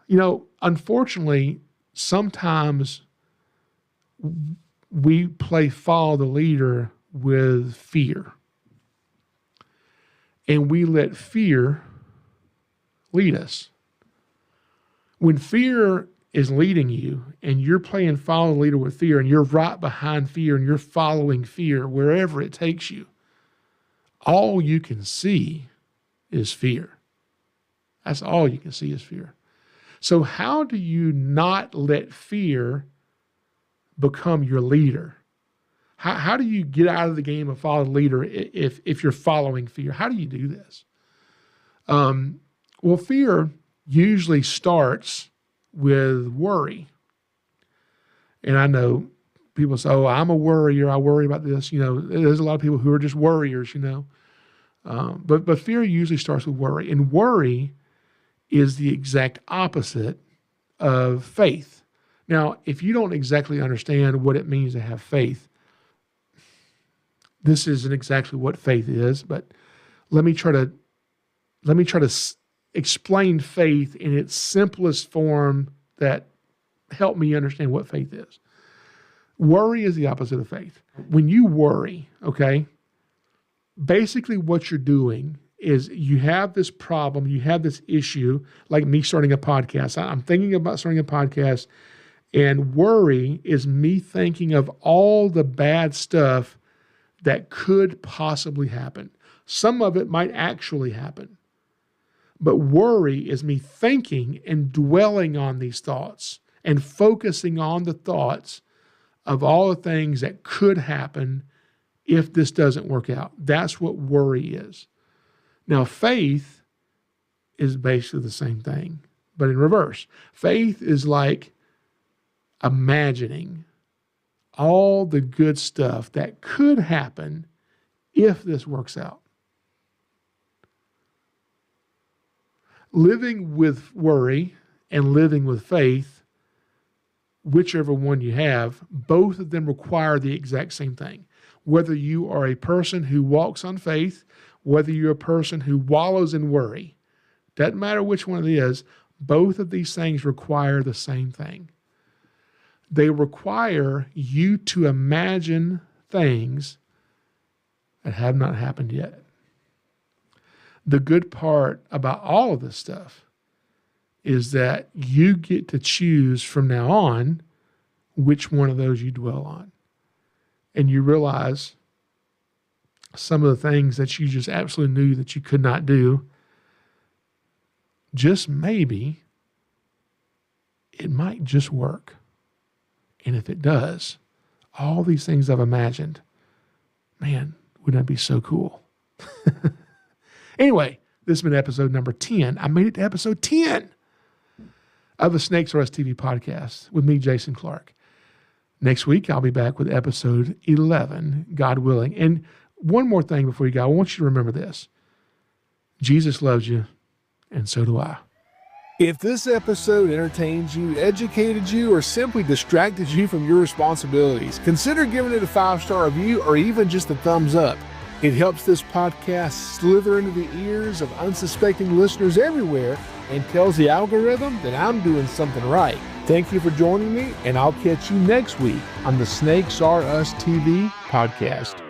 You know, unfortunately, sometimes we play Follow the Leader with fear. And we let fear lead us. When fear is leading you and you're playing Follow the Leader with fear and you're right behind fear and you're following fear wherever it takes you, all you can see is fear. That's all you can see is fear. So how do you not let fear become your leader? How do you get out of the game of Follow the Leader if you're following fear? How do you do this? Well, fear usually starts with worry. And I know people say, oh, I'm a worrier. I worry about this. You know, there's a lot of people who are just worriers, you know. But fear usually starts with worry. And worry is the exact opposite of faith. Now, if you don't exactly understand what it means to have faith, This isn't exactly what faith is, but let me try to explain faith in its simplest form that helped me understand what faith is. Worry is the opposite of faith. When you worry, okay, basically what you're doing is you have this problem, you have this issue, like me starting a podcast. I'm thinking about starting a podcast, and worry is me thinking of all the bad stuff that could possibly happen. Some of it might actually happen. But worry is me thinking and dwelling on these thoughts and focusing on the thoughts of all the things that could happen if this doesn't work out. That's what worry is. Now, faith is basically the same thing, but in reverse. Faith is like imagining all the good stuff that could happen if this works out. Living with worry and living with faith, whichever one you have, both of them require the exact same thing. Whether you are a person who walks on faith, whether you're a person who wallows in worry, doesn't matter which one it is, both of these things require the same thing. They require you to imagine things that have not happened yet. The good part about all of this stuff is that you get to choose from now on which one of those you dwell on. And you realize some of the things that you just absolutely knew that you could not do, just maybe it might just work. And if it does, all these things I've imagined, man, wouldn't that be so cool? Anyway, this has been episode number 10. I made it to episode 10 of the Snakes Are Us TV podcast with me, Jason Clark. Next week, I'll be back with episode 11, God willing. And one more thing before you go, I want you to remember this. Jesus loves you, and so do I. If this episode entertained you, educated you, or simply distracted you from your responsibilities, consider giving it a 5-star review or even just a thumbs up. It helps this podcast slither into the ears of unsuspecting listeners everywhere and tells the algorithm that I'm doing something right. Thank you for joining me, and I'll catch you next week on the Snakes Are Us TV podcast.